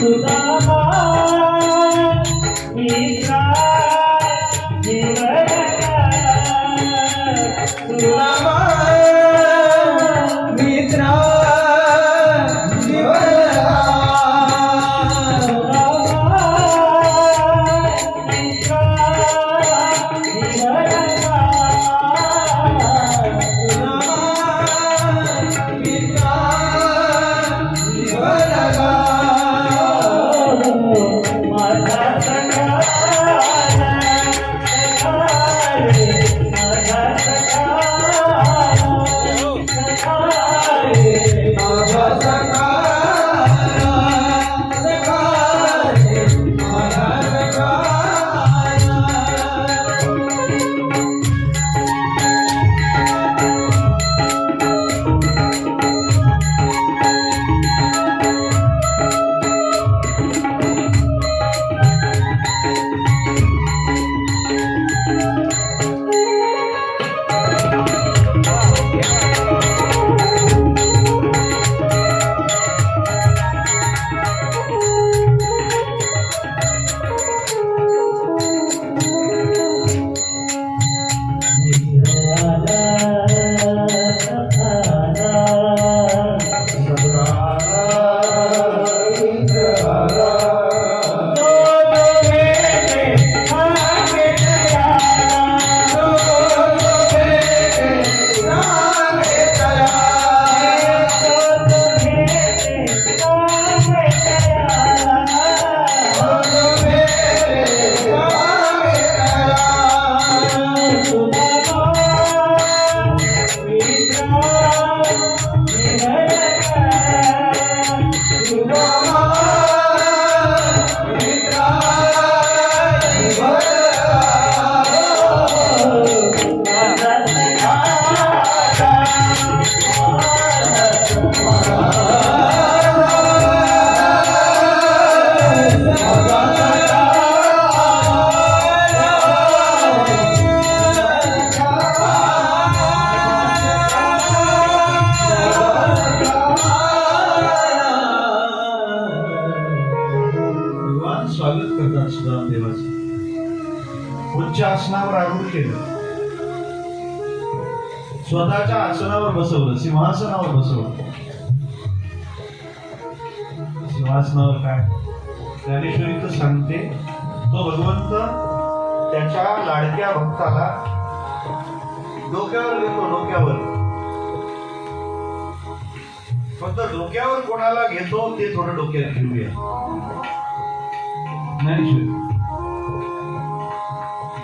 सुदामा मित्रा जीवन सुदामा मित्रा स्वागत करतात सुद्धा देवाचे. उच्च आसनावर आरूढ केलं, स्वतःच्या आसनावर बसवलं, सिंहासनावर बसवलं. सिंहासनावर काय ज्ञानेश्वरी तर सांगते, तो भगवंत त्याच्या लाडक्या भक्ताला डोक्यावर घेतो. डोक्यावर फक्त डोक्यावर कोणाला घेतो ते थोडं डोक्यात घेऊया.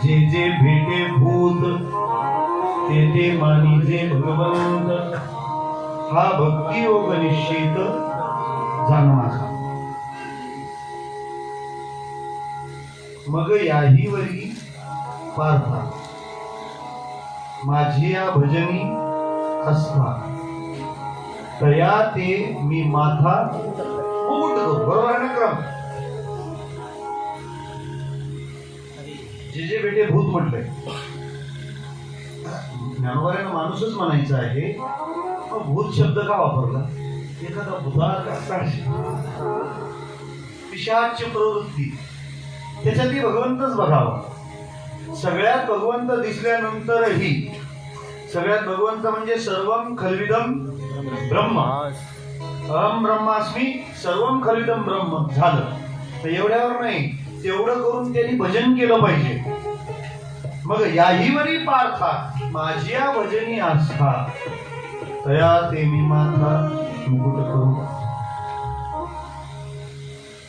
जे जे भेटे भूत ते ते मानिजे भगवंत, हा भक्ती योग निश्चित जाण माझा. मग याही वरी पार्था माझी या भजनी असवा, तया ते मी माथा मुकुट करू. बरोबर आहे ना क्रम? जे जे बेटे भूत म्हटलंय, ज्ञानोबाऱ्यानं माणूसच म्हणायचं आहे. भूत शब्द का वापरला? एखादा भूतार पिशाच प्रवृत्ती, त्याच्यातही भगवंतच बघावा. सगळ्यात भगवंत दिसल्यानंतरही, सगळ्यात भगवंत म्हणजे सर्वम खल्विदम ब्रह्म, अहम ब्रह्मास्मी सर्वम खल्विदम ब्रह्म झालं. तर एवढ्यावर नाही, तेवढं करून त्यांनी भजन केलं पाहिजे. मग याहीवरी पार्था माझी या भजनी आस्था, तया ते मी माथा मुकुट करू.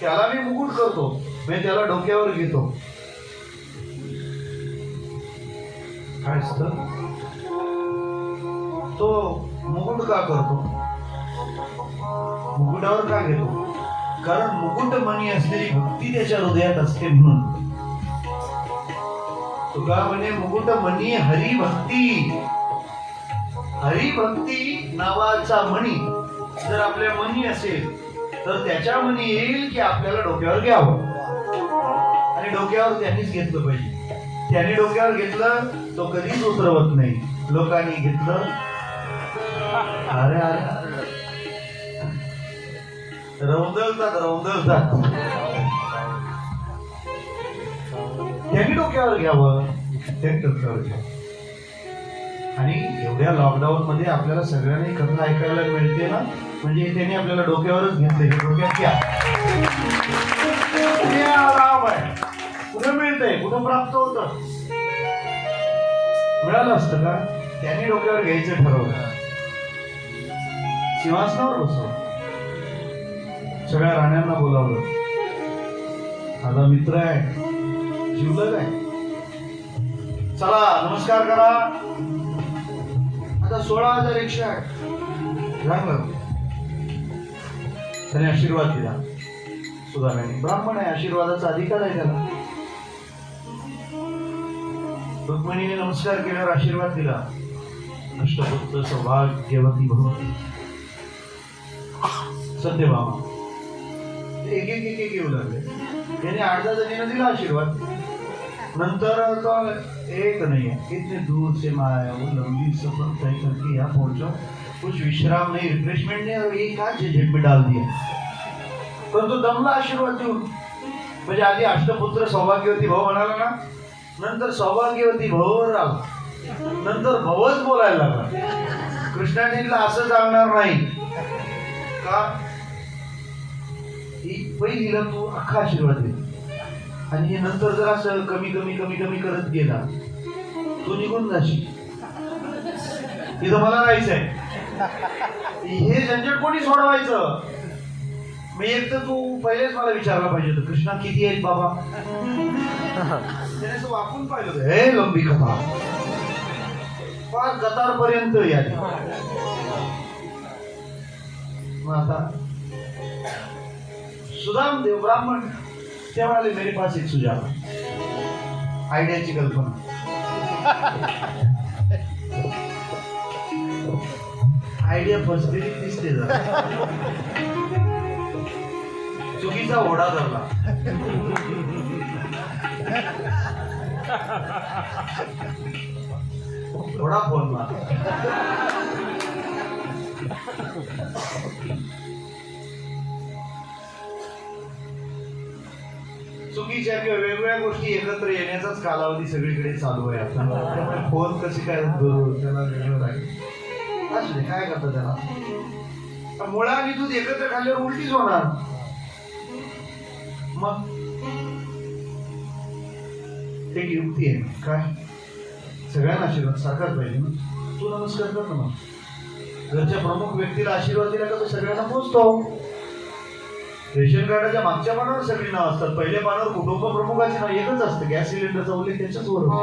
त्याला मी मुकुट करतो, मी त्याला डोक्यावर घेतो. काय असतं तो मुकुट का करतो? मुकुटावर का घेतो? कारण मुकुट मनी असलेली भक्ती त्याच्या हृदयात असते म्हणून. तुका म्हणे मुकुट मनी हरिभक्ती. हरिभक्ती नावाचा मणी जर आपल्या मनी असेल तर त्याच्या मनी येईल की आपल्याला डोक्यावर घ्यावं, आणि डोक्यावर त्यांनीच घेतलं पाहिजे. त्याने डोक्यावर घेतलं तो कधीच उतरवत नाही. लोकांनी घेतलं, अरे अरे रौंदलतात त्यांनी डोक्यावर घ्यावं, त्यांनी डोक्यावर घ्यावं. आणि एवढ्या लॉकडाऊन मध्ये आपल्याला सगळ्यांनी कथा ऐकायला मिळते ना, म्हणजे त्यांनी आपल्याला डोक्यावरच घेतले. डोक्यात घ्या, आराम आहे. कुठं मिळतंय, कुठं प्राप्त होतं, मिळालं असतं का? त्यांनी डोक्यावर घ्यायचं ठरवलं, सिंहासनावर बसवलं, सगळ्या राण्यांना बोलावलं. माझा मित्र आहे, जीवलग आहे, चला नमस्कार करा. आता 16,108 झालं. त्याने आशीर्वाद दिला. सुदाम्याने, ब्राह्मण आहे, आशीर्वादाचा अधिकार आहे त्याला. रुक्मिणीने नमस्कार केल्यावर आशीर्वाद दिला. अष्टपुत्र सौभाग्यवती भवती. सत्यभामा एक एक एक एक येऊ लागले. त्याने 8-10 जणींना दिला आशीर्वाद. नंतर तो एक नहीं है, इतने दूर से मैं आया हूँ, लंबी सफर तय करके यहाँ पहुंचा, कुछ विश्राम नहीं, रिफ्रेशमेंट नहीं, और एक आज झंझट में डाल दिया. परंतु दमला आशीर्वाद देऊन. म्हणजे आधी अष्टपुत्र सौभाग्यवती भाऊ म्हणाला ना, नंतर सौभाग्यवती भाऊवर आला, नंतर भाऊच बोलायला लागला. कृष्णाने असं सांगणार नाही का, पहिलीला तू अख्खा आशीर्वाद दे, आणि हे नंतर जर असं कमी कमी कमी कमी करत गेला, तू निघून जाशील, इथं मला राहायचंय. हे झंझट कोणी सोडवायचं? मी एक तर तू पहिलेच मला विचारला पाहिजे होतं, कृष्णा किती आहेत बाबा? त्याने वाकून पाहिलं होतं. हे लंबी कथा, फार कतार पर्यंत या. मग आता सुदाम देव ब्राह्मण ते म्हणाले, मेरे पास एक सुझाव, आयडियाची कल्पना. आयडिया फसलेली दिसते जरा. चुकीचा ओढा धरला. ओढा फोडला. चुकीच्या किंवा वेगवेगळ्या गोष्टी एकत्र येण्याचाच कालावधी सगळीकडे चालू आहे आता. फोन कशी काय त्याला वेगळं राहील, असू दे, काय करतं त्याला. मुळा आणि दूध एकत्र खाल्ल्यावर उलटीच होणार. मग एक युक्ती आहे, काय सगळ्यांना आशीर्वाद सारखाच पाहिजे ना. तू नमस्कार कर ना. मग घरच्या प्रमुख व्यक्तीला आशीर्वाद दिला का तो सगळ्यांना पोचतो. रेशन कार्डाच्या मागच्या पानावर सगळी नाव असतात, पहिल्या पानावर कुटुंब प्रमुखाचे नाव एकच असतं. गॅस सिलेंडरचा उल्लेख त्याच्याच वर होतो.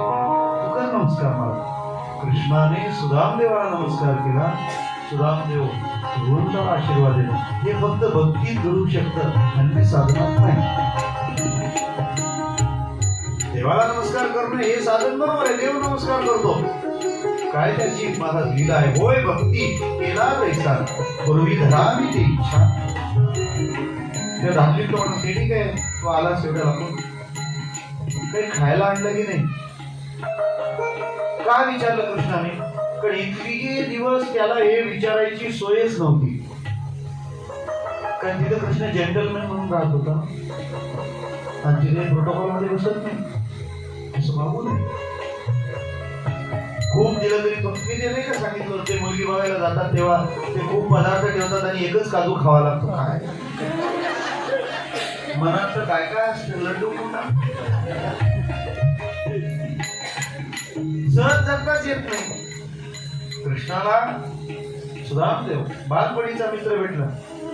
तू कर नमस्कार मला. कृष्णाने सुदामदेवाला नमस्कार केला. सुदामदेव गुरुंचा आशीर्वाद दिला. हे फक्त भक्तीत करू शकतं, अन्य साधनात नाही. देवाला नमस्कार करणं हे साधन बरोबर आहे, देव नमस्कार करतो. काय त्याची माझा लीला आहे. होय भक्ती केला तैसा, पूर्वी धरा मी ती इच्छा. त्या धार्मिक लोकांना ते ठीक आहे, तो आला शेवट्या लागून काही खायला आणलं की नाही. का विचारलं कृष्णाने? कारण इतके दिवस त्याला हे विचारायची सोयच नव्हती. कारण तिथे कृष्ण जेंटलमॅन म्हणून राहत होता, आणि तिथे प्रोटोकॉल मध्ये बसत नाही, असं मागू नये. खूप दिलं तरी मी ते नाही का सांगितलं, ते मुलगी बघायला जातात तेव्हा ते खूप पदार्थ ठेवतात आणि एकच काजू खावा लागतो. काय मनात तर काय काय असतं, लड्डू मोठा सहज जगताच येत नाही. कृष्णाला सुदामदेव बालपणीचा मित्र भेटला.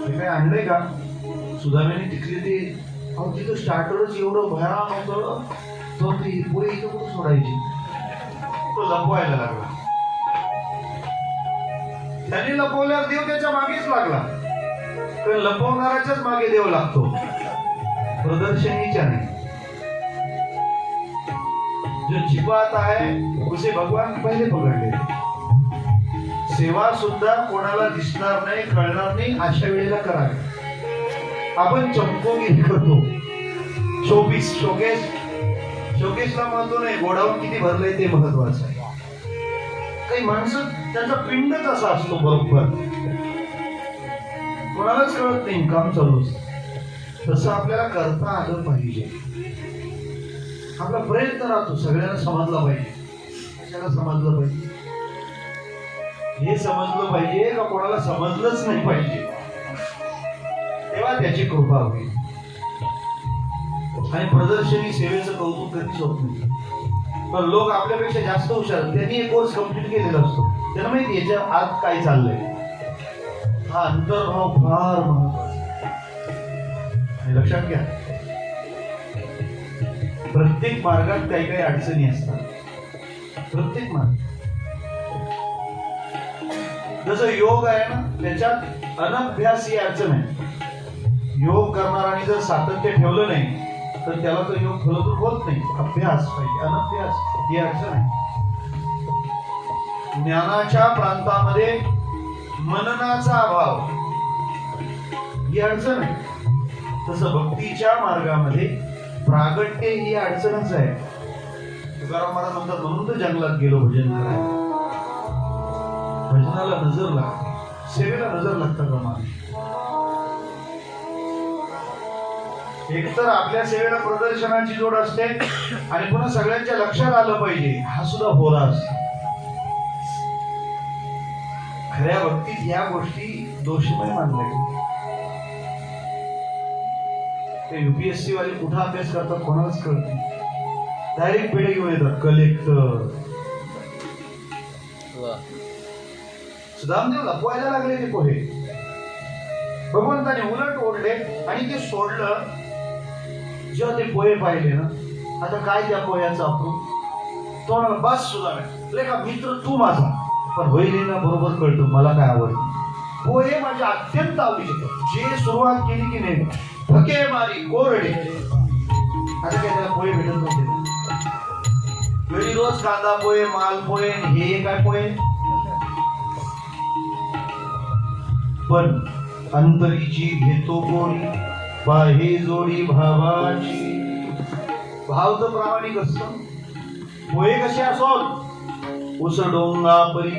हे काय आणलंय का? सुदामेने तिथले ते तिथं स्टार्टरच एवढं भयानक होतं, तो ती पोळी इथं कुठं सोडायची. तो लपवायला लागला. त्यांनी लपवल्यावर देव त्याच्या मागेच लागला. तर लपवणाऱ्याच्याच मागे देव लागतो, प्रदर्शनीच्या नाही. जो छिपाता है उसे भगवान पहिले पकडले. सेवा सुद्धा कोणाला दिसणार नाही, कळणार नाही अशा वेळेला करावी. आपण चमकोगिरी करतो. शोकेसला महत्व नाही, गोडाऊन किती भरलंय ते महत्वाचं आहे. काही माणसं त्यांचा पिंडच असा असतो बरोबर. कोणालाच कळत नाही काम चालू असतं. तसं आपल्याला करता आलं पाहिजे. आपला प्रयत्न राहतो सगळ्यांना समजला पाहिजे. कशाला समजलं पाहिजे? हे समजलं पाहिजे का कोणाला समजलंच नाही पाहिजे, तेव्हा त्याची कृपा होईल. आणि प्रदर्शनी सेवेचं कौतुक कधीच होत नाही. पण लोक आपल्यापेक्षा जास्त हुशार, त्यांनी एक कोर्स कम्प्लीट केलेला असतो, त्यांना माहिती याच्या आत काय चाललंय. हा अंतर्भाव फार महत्वाचा. आणि लक्षात घ्या, प्रत्येक मार्गात काही काही अडचणी असतात. प्रत्येक मार्ग, जसं योग आहे ना, त्याच्यात अनभ्यास ही अडचण आहे. योग करणाऱ्याने जर सातत्य ठेवलं नाही तर त्याला तो योग खरोखर होत नाही. अभ्यास पाहिजे, अनभ्यास ही अडचण आहे. ज्ञानाच्या प्रांतामध्ये मननाचा अभाव ही अडचण आहे. तसं भक्तीच्या मार्गामध्ये प्रागट्य ही अडचणच आहे. तुकाराम महाराज म्हणतात, म्हणून तर जंगलात गेलो भजन करायला. भजनाला नजर लागते, सेवेला नजर लागतं का मान. एकतर आपल्या सेवेला प्रदर्शनाची जोड असते आणि पुन्हा सगळ्यांच्या लक्षात आलं पाहिजे, हा सुद्धा होरा असतो. खऱ्या भक्तीत या गोष्टी दोषमय मानल्या गेल्या. ते युपीएससी वाले कुठं अभ्यास करतात कोणालाच कळत नाही. डायरेक्ट पेढे घेऊन येतात. कलेक्टर सुदामदेव लपवायला लागले ते पोहे. भगवंताने उलट ओढले आणि ते सोडलं. जेव्हा ते पोहे पाहिले ना, आता काय त्या पोह्याचं आपण तो बस सुद्धा का मित्र तू माझा. पण वहिनींना बरोबर कळतं मला काय आवडतं. पोहे माझ्या अत्यंत आवडीचे. जे सुरुवात केली की नाही, फके मारी कोरडे. आता काय त्याला पोहे भेटत नव्हते. वेळी रोज कांदा पोहे, माल पोहे, हे काय पोहे. पण अंतरीची घेतो कोणी, बाहे जोडी भावाची. भाव तर प्रामाणिक असतो. पोहे कसे असोत, उस डोंगा परी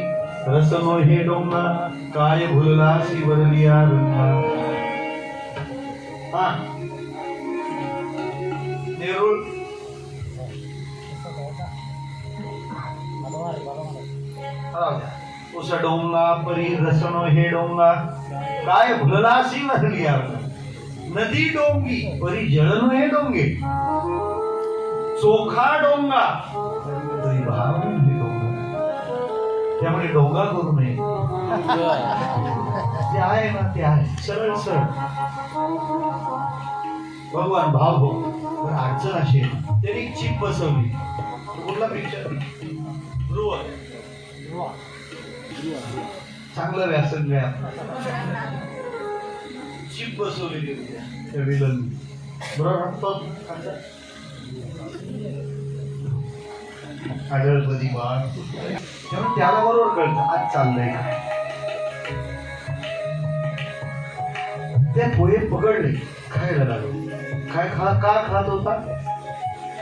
रसनो हे डोंगा, काय भुलला शिवरलिया रंगा. हा नेरूळ उस डोंगा परी रसनो हे डोंगा, काय भुलला शिवरलिया. नदी डोंगी परी जळनो हे डोंगे, चोखा डोंगा तरी भाव हे डोंगा. त्यामुळे डोंगा करू नये. ते आहे ना, ते आहे सरळ सरळ. भगवान भाव हो. पण अडचण अशी त्यांनी चिप बसवली. कुठला पिक्चर, ध्रुव. चांगलं व्यासन घ्या. चिप बसवलेली त्या विलन बरोबर. आढळपदी बाळ. त्यामुळे त्याला बरोबर कळतं आज चाललंय काय. ते पोहे पकडले, खायला लागले. काय का खात होता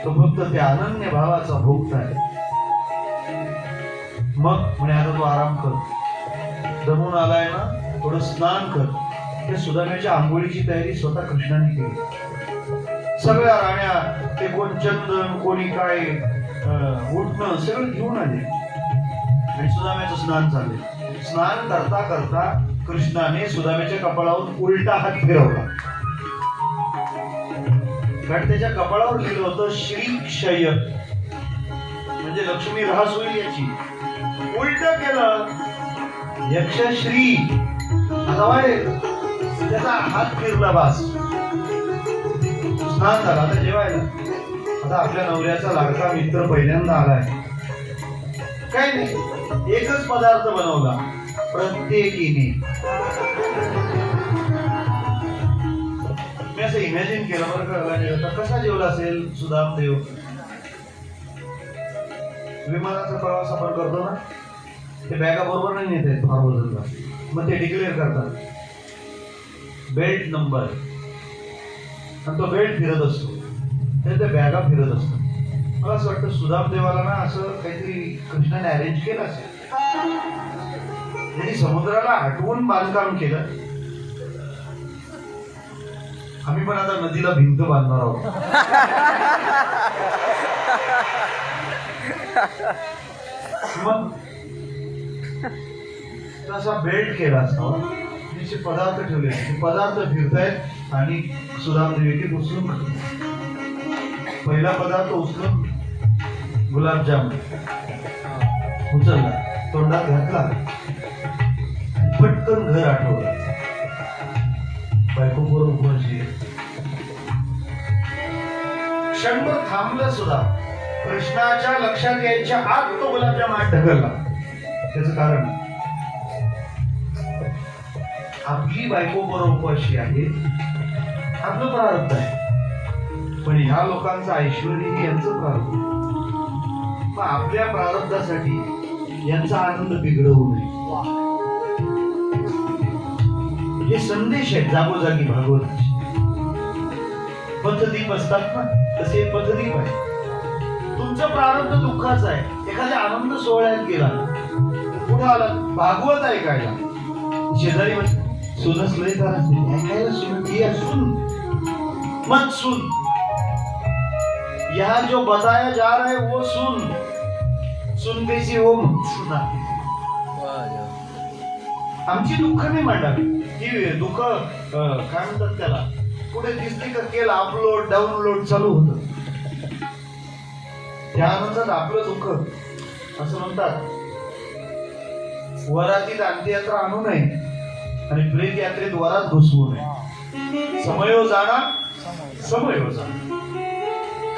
तो? फक्त त्या अनन्य भावाचा भोगता आहे. मग म्हणे आता तो आराम कर, दमून आलाय ना, थोडं स्नान कर. त्या सुदाम्याच्या आंघोळीची तयारी स्वतः कृष्णाने केली. सगळ्या राण्या, ते कोण चंदन, कोणी काय उठणं सगळं घेऊन आले आणि सुदाम्याचं स्नान चालले. स्नान करता करता कृष्णाने सुदाम्याच्या कपाळावर उलटा हात फिरवला. कारण त्याच्या कपाळावर लिहिलं होतं श्री क्षय, म्हणजे लक्ष्मी ऱ्हास होईल याची. उलट केलं यक्षश्री. आता त्याचा हात फिरला. बास स्नान झाला. आता जेवायला. आता आपल्या नवऱ्याचा लाडका मित्र पहिल्यांदा आलाय. काय नाही, एकच पदार्थ बनवला प्रत्येकीने. मी असं इमॅजिन केलं बरं का, कसा जेवला असेल सुदामदेव. विमानाचा प्रवास आपण करतो ना, ते बॅगा बरोबर नाही नेत आहेत फार वजनला. मग ते डिक्लेअर करतात बेल्ट नंबर, आणि तो बेल्ट फिरत असतो, त्या बॅगा फिरत असतात. मला असं वाटतं सुदामदेवाला ना असं काहीतरी कृष्णाने अरेंज केलं असेल. त्यांनी समुद्राला हटवून बांधकाम केलं आम्ही पण आता नदीला भिंत बांधणार आहोत. मग तसा बेल्ट केला असावा, तिचे पदार्थ ठेवले, ते पदार्थ फिरतायत आणि सुदामदेवी उचलून पहिला पदार्थ उचलून गुलाबजाम उचलला, तोंडात घातला, पटकन घर आठवलं. बायको बरोबर उभारली. क्षणभर थांबलं सुद्धा, कृष्णाच्या लक्षात यायच्या आत तो गुलाबजाम आत ढकलला. त्याचं कारण आपली बायको बरोबर अशी आहे, आपलं प्रारब्ध आहे, पण ह्या लोकांचं ऐश्वर हे यांचं प्रारब्ध. मग आपल्या प्रारब्धासाठी यांचा आनंद बिघडवू नये. हे संदेश आहेत जागोजागी भागवताचे. पथदीप असतात ना, तसे पथदीप आहे. तुमचं प्रारब्ध दुःखाचं आहे, एखाद्या आनंद सोहळ्यात गेला, कुठं आला भागवत ऐकायला, शेजारी म्हणजे सुनच लय त्रास ऐकायला, सुन मत सुन, यहाँ जो बताया जा रहा है वो सुन कैसी हो मत सुना. आमची दुःख नाही मांडावी, ही दुःख काय म्हणतात त्याला, कुठे दिसते का केलं अपलोड डाउनलोड चालू होत, त्या आनंदात आपलं दुःख. असं म्हणतात वरातीत अंत्ययात्रा आणू नये आणि प्रेत यात्रेत वरात घुसवू नये. समयो जाणा समयो जाणा.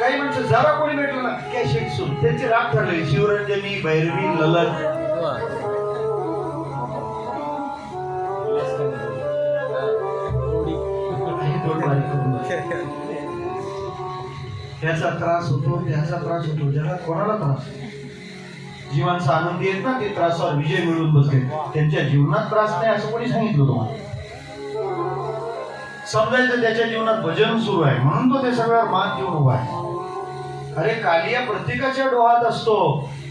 काही माणसं जरा कोणी भेटलं ना कॅशेट सुन, त्यांची राग ठरली. शिवरंजनी, भैरवी, ललत, त्याचा त्रास होतो, त्याचा त्रास होतो. जगात कोणाला त्रास? जी माणसं आनंदी आहेत ना, ते त्रासावर विजय मिळवून बसले. त्यांच्या जीवनात त्रास नाही असं कोणी सांगितलं तुम्हाला? समजायचं त्याच्या जीवनात भजन सुरू आहे म्हणून तो ते सगळ्यावर मात घेऊन उभा आहे. अरे कालिया प्रत्येकाच्या डोहात असतो,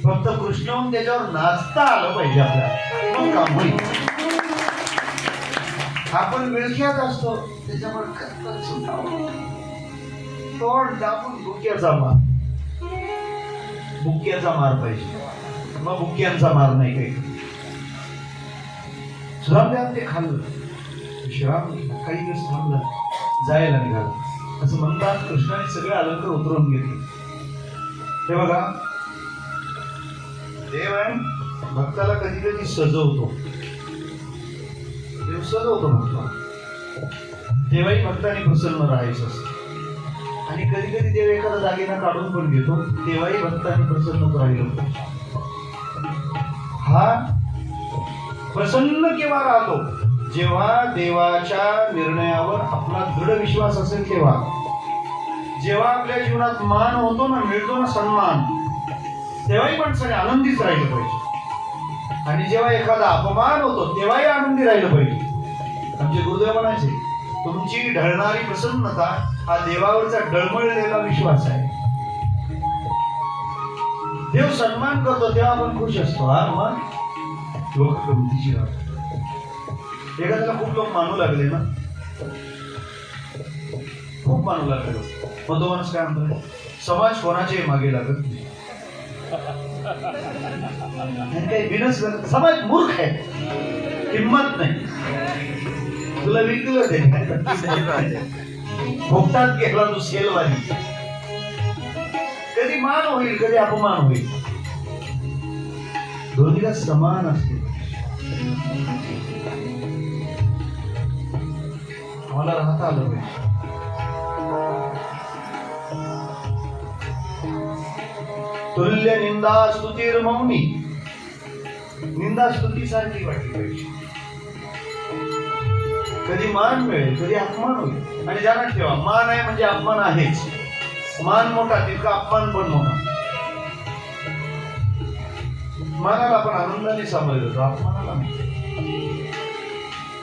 फक्त कृष्ण होऊन त्याच्यावर नाचता आलं पाहिजे आपल्याला, मग काम होईल. आपण विळख्यात असतो, त्याच्यामुळे तोंड दाबून बुक्याचा मार पाहिजे, मग बुक्यांचा मार नाही काही. सुदामदेवाने ते खाल्लं, विश्राम काही दिवस थांबलं, जायला निघालं. असं म्हणतात कृष्णाने सगळे अलंकार उतरवून घेतले. हे बघा, देव आहे भक्ताला कधी कधी सजवतो, देव सजवतो भक्ताला. तेव्हाही भक्ताने प्रसन्न राहायचं असतं. आणि कधी कधी देव एखादा दागिना काढून पण घेतो, तेव्हाही भक्ताने प्रसन्न राहिलं. हा प्रसन्न केव्हा राहतो? जेव्हा देवाच्या निर्णयावर आपला दृढ विश्वास असेल तेव्हा. जेव्हा आपल्या जीवनात मान होतो ना, मिळतो ना सन्मान, तेव्हाही माणसाने आनंदीच राहिलं पाहिजे. आणि जेव्हा एखादा अपमान होतो तेव्हाही आनंदी राहिलं पाहिजे. आमचे गुरुदेव म्हणायचे, तुमची ढळणारी प्रसन्नता हा देवावरचा डळमळलेला विश्वास आहे. देव सन्मान करतो तेव्हा आपण खुश असतो. हा मग लोक गमतीची राहतात. एखाद्याला खूप लोक मानू लागले ना, खूप मानू लागले, मग तो माणूस काय म्हणतो, समाज कोणाचे मागे लागत नाही. काही बिनस समाज मूर्ख आहे, किंमत नाही. तुला विकलं ते भोगतात गेला तू सेलवाली. कधी मान होईल, कधी अपमान होईल, दोन्हीला समान असते. मला राहता आलं पाहिजे. तुल्य निंदा स्तुतीर मौनी. निंदा स्तुती सारखी वाटली पाहिजे. कधी मान मिळेल, कधी अपमान होईल. आणि ध्यानात ठेवा, मान आहे म्हणजे अपमान आहेच. मान मोठा तितका अपमान पण मोठा. मानाला आपण आनंदाने सामोरे जातो, अपमानाला नाही.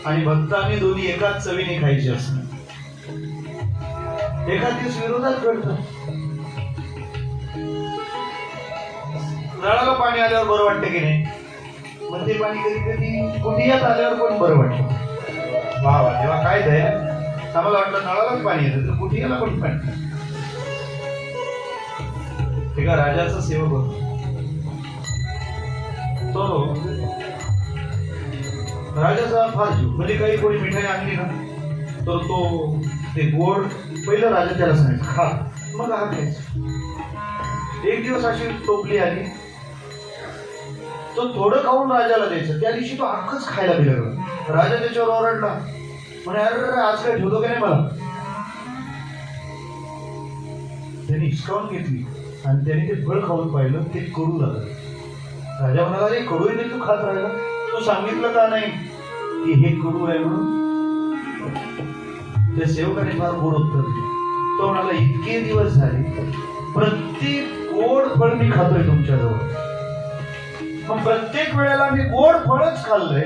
आणि भक्तांनी दोन्ही एकाच चवीने खायचे असतात. एखाद दिवस विरोधात घडतं. नळाला पाणी आल्यावर बरं वाटतं की नाही? मग ते पाणी कधी कधी कुठियात आल्यावर पण बरं वाटतं. वा वा, तेव्हा काय दया. आम्हाला वाटलं नळालाच पाणी येतं, तर कुठे गेला पण पाणी. ते का राजाचा सेवक होता तो, राजाचा फार जीव. म्हणजे काही कोणी मिठाई आणली ना तर तो ते गोड पहिलं राजा त्याला सांगायचं खा, मग हा खायचं. एक दिवस अशी टोपली आली, तो थोडं खाऊन राजाला द्यायचं. त्या दिवशी तो अख्खच खायला दिलं. राजा त्याच्यावर ओरडला, म्हणे अरे आज काय ठेवतो का नाही मला. त्यांनी हिसकावून घेतली आणि त्याने ते फळ खाऊन पाहिलं, ते कडू झालं. राजा म्हणाला अरे कडू आहे तू खात राहिला, तू सांगितलं का नाही की हे कडू आहे म्हणून. त्या सेवकाने फार गोड उत्तर दिले. तो म्हणाला इतके दिवस झाले प्रत्येक गोड फळ मी खातोय तुमच्याजवळ, मग प्रत्येक वेळेला मी गोड फळच खाल्लंय,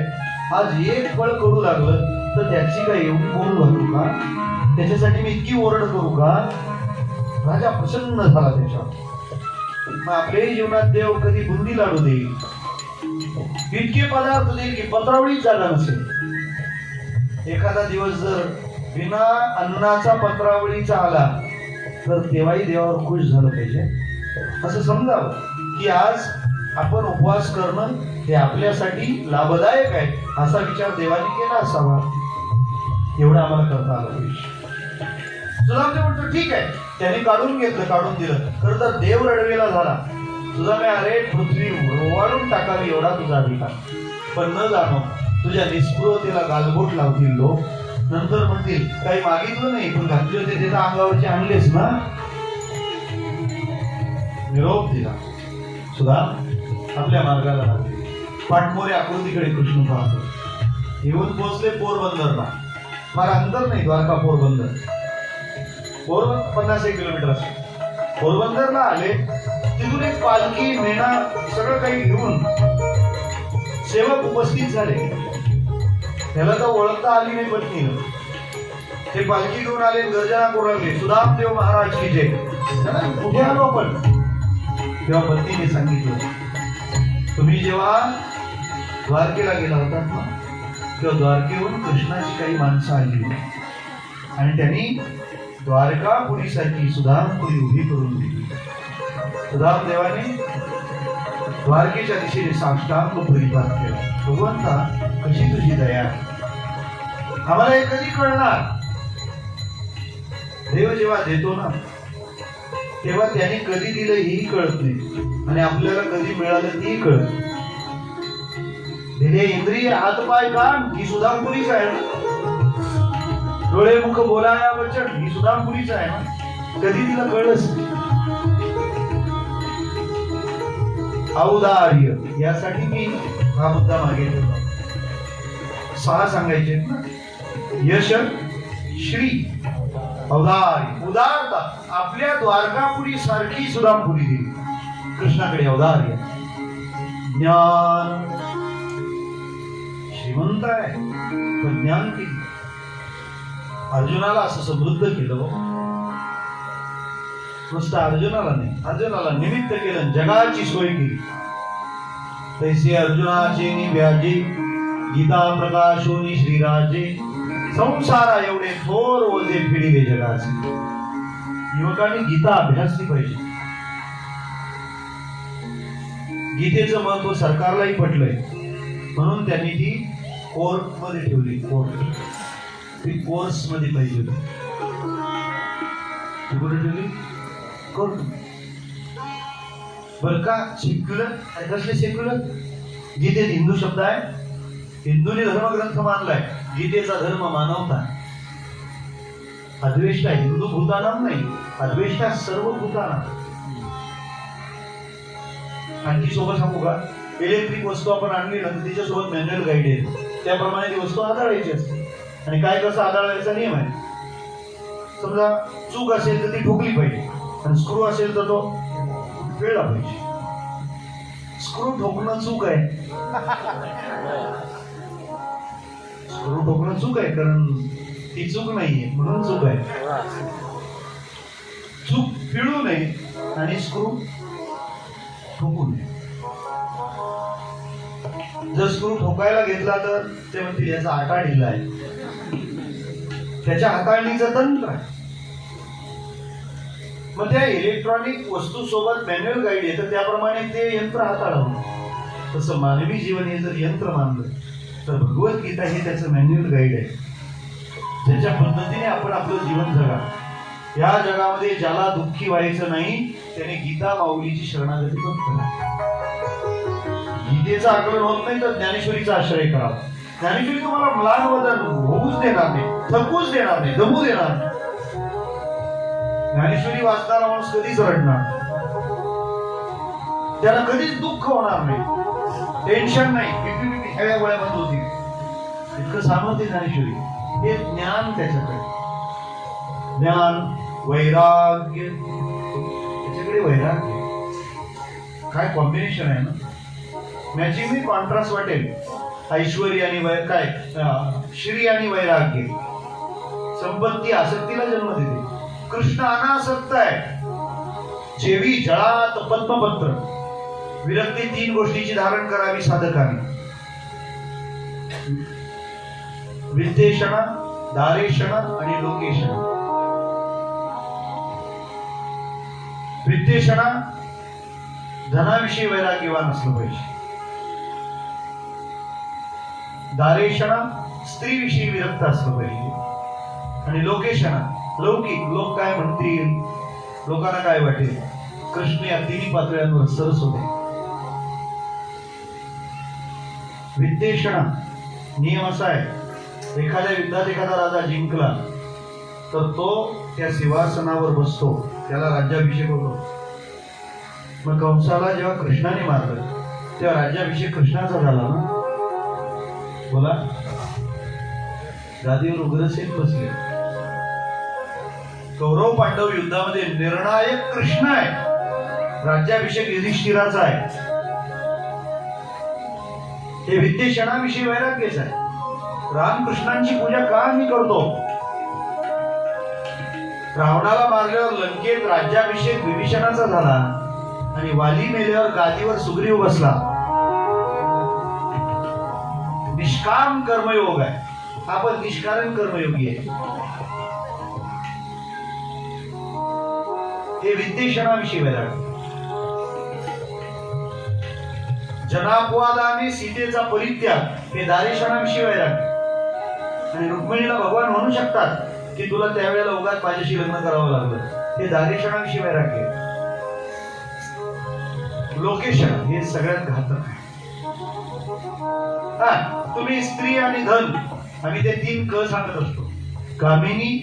आज एक फळ कडू लागलं तर त्याची काय एवढी गोड घालू का, त्याच्यासाठी मी इतकी ओरड करू का. राजा प्रसन्न झाला त्याच्यावर. मग आपल्याही जीवनात देव कधी बुंदी लाडू देईल, इतके पदार्थ देईल की पत्रावळीच जागा नसेल. एखादा दिवस जर बिना अन्नाचा पत्रावळीचा आला तर तेव्हाही देवावर खुश झालं पाहिजे. असं समजावं की आज आपण उपवास करणं हे आपल्यासाठी लाभदायक आहे, असा विचार देवाने केला असावा. एवढं आम्हाला करता आलं पाहिजे. सुदामदेव म्हणतो ठीक आहे, त्याने काढून घेतलं, काढून दिलं. खरं तर देव रडवेला झाला. सुदामे अरे पृथ्वी ओवाळून टाकावी एवढा तुझा अधिकार, पण न जाणो तुझ्या निस्पृहतेला गालबोट लावतील लोक. नंतर म्हणतील काही मागितलं नाही पण घातले होते त्याच्या अंगावरचे आणलेच ना. निरोप दिला. सुदाम आपल्या मार्गाला लागले. पाठमोरे आकृतीकडे कृष्ण पाहतो. येऊन पोहोचले पोरबंदरला. फार अंतर नाही द्वारका पोरबंदर. पोरबंदर 50 किलोमीटर असेल. पोरबंदरला आले, तिथून एक पालखी मेणा सगळं काही घेऊन सेवक उपस्थित झाले. त्याला तर ओळखता आली नाही पत्नीनं. ते पालखी घेऊन आले, गर्जना करू लागले सुदामदेव महाराज की जय. कुठे आलो आपण. तेव्हा पत्नीने सांगितलं तुम्ही जेव्हा द्वारकेला गेला होतात ना, तेव्हा द्वारकेहून कृष्णाची काही माणसं आली आणि त्यांनी द्वारकापुरीसाठी सुदामपुरी उभी करून दिली. सुदामदेवाने द्वारकेच्या दिशेने साष्टांग परिपात केला. भगवंता कशी तुझी दया, आम्हाला हे कधी कळणार. देव जेव्हा देतो ना तेव्हा त्याने कधी दिलं हेही कळत नाही आणि आपल्याला कधी मिळालं तेही कळत. दिले इंद्रिय हातपाय कान ही सुदामपुरीच आहे ना. डोळे मुख बोलाया वचन ही सुदामपुरीच आहे ना. कधी तिला कळलंच नाही. औदार्य यासाठी मी हा मुद्दा मागे ठेवला. 6 सांगायचे ना. यश, श्री, औदार्य, उदारता. आपल्या द्वारकापुरी सारखी सुदामपुरी दिली. कृष्णाकडे औदार्य, ज्ञान, श्रीमंत आहे पण ज्ञान किती. अर्जुनाला असं समृद्ध केलं. नुसतं अर्जुनाला नाही, अर्जुनाला निमित्त केलं, जगाची सोय केली. तैसे अर्जुनाचे व्याजी गीता प्रकाशोनी श्रीराजे. संसारा एवढे थोर ओझे फिरिले जगाचे. युवकांनी गीता अभ्यासली पाहिजे. गीतेचं महत्व सरकारलाही पटलंय म्हणून त्यांनी ती कोर्ट मध्ये ठेवली. ती कोर्स मध्ये पाहिजे होती. कुठे ठेवली? कोर्ट. बर का सेक्युलर आणि कसले सेक्युलर. गीतेत हिंदू शब्द आहे. हिंदूने धर्मग्रंथ मानलाय. गीतेचा धर्म मानवता. अद्वेष्टा हिंदू भूतानाम नाही, अद्वेष्टा सर्व भूतानाम. आणखी सोबत सांगू का, इलेक्ट्रिक वस्तू आपण आणली ना तिच्यासोबत मॅन्युअल गाईड आहे. त्याप्रमाणे ती वस्तू हाताळायची असते. आणि काय कसं हाताळायचा नियम आहे. समजा चूक असेल तर ती ठोकली पाहिजे आणि स्क्रू असेल तर तो पिळला पाहिजे. स्क्रू ठोकणं चूक आहे. स्क्रू ठोकणं चूक आहे कारण ती चूक नाहीये म्हणून चूक आहे. चूक पिळू नये आणि स्क्रू ठोकू नये. जर स्क्रू ठोकायला घेतला तर ते म्हणतील याचा आटा ढिला आहे. त्याच्या हाताळणीचं तंत्र आहे. मग त्या इलेक्ट्रॉनिक वस्तू सोबत मॅन्युअल गाईड आहे, तर त्याप्रमाणे ते यंत्र हाताळावं. तसं मानवी जीवन हे जर यंत्र मानलं तर भगवद्गीता हे त्याचं मॅन्युअल गाईड आहे, ज्याच्या पद्धतीने आपण आपलं जीवन जगा. या जगामध्ये ज्याला दुःखी व्हायचं नाही त्याने गीता माऊलीची शरणागती पण करा. गीतेचं आकलन होत नाही तर ज्ञानेश्वरीचा आश्रय करा. ज्ञानेश्वरी तुम्हाला म्लान बदल होऊच देणार नाही, थकूच देणार नाही, दमू देणार नाही. ज्ञानेश्वरी वाचणारा माणूस कधीच रडणार, त्याला कधीच दुःख होणार नाही, टेन्शन नाही, बीपी ह्या गोळ्या बंद होतील. इतकं सामर्थ्य ज्ञानेश्वरी. हे ज्ञान त्याच्याकडे, ज्ञान, वैराग्य, त्याच्याकडे वैराग्य. काय कॉम्बिनेशन आहे ना, मॅचिंग मी कॉन्ट्रास्ट वाटेल. ऐश्वर्य आणि काय श्री आणि वैराग्य. संपत्ती आसक्तीला जन्म देते. कृष्ण अनासक्त आहे. जेवी जळात पद्मपत्र. विरक्ती 3 गोष्टीची धारण करावी साधकाने. विद्येषण, दारेषण आणि लोकेषण. विद्येषण, धनाविषयी वैराग्यवान असलं पाहिजे. दारेषण, स्त्रीविषयी विरक्त असलं पाहिजे. आणि लोकेषण, लौकिक, लोक काय म्हणतील, लोकांना काय वाटेल. कृष्ण या 3 पातळ्यांवर सरस होते. विद्येषण नियम असा आहे, एखाद्या युद्धात एखादा राजा जिंकला तर तो त्या सिंहासनावर बसतो, त्याला राज्याभिषेक होतो. मग कंसाला जेव्हा कृष्णाने मारलं तेव्हा राज्याभिषेक कृष्णाचा झाला ना. बोला, गादीवर उग्रसेन बसले. कौरव पांडव युद्धामध्ये निर्णायक कृष्ण आहे, राज्याभिषेक युधिष्ठिराचा आहे. हे विद्येषणाविषयी वैराग्यच आहे. रामकृष्णांची पूजा का आम्ही करतो. रावणाला मारल्यावर लंकेत राज्याभिषेक विभीषणाचा झाला आणि वाली मेल्यावर गादीवर सुग्रीव बसला. निष्काम कर्मयोग आहे, आपण निष्कारण कर्मयोगी आहे. हे विद्येषणाविषयी वैराग्य. जनापवादाने सीतेचा परित्याग हे दारेषणाविषयी वैराग्य. आणि रुक्मिणीला भगवान म्हणू शकतात की तुला त्यावेळेला उगाच माझ्याशी लग्न करावं लागलं, हे दारेषणाविषयी वैराग्य. लोकेशन हे सगळ्यात घातक आहे. तुम्ही स्त्री आणि धन, आम्ही ते 3 क सांगत असतो. कामिनी,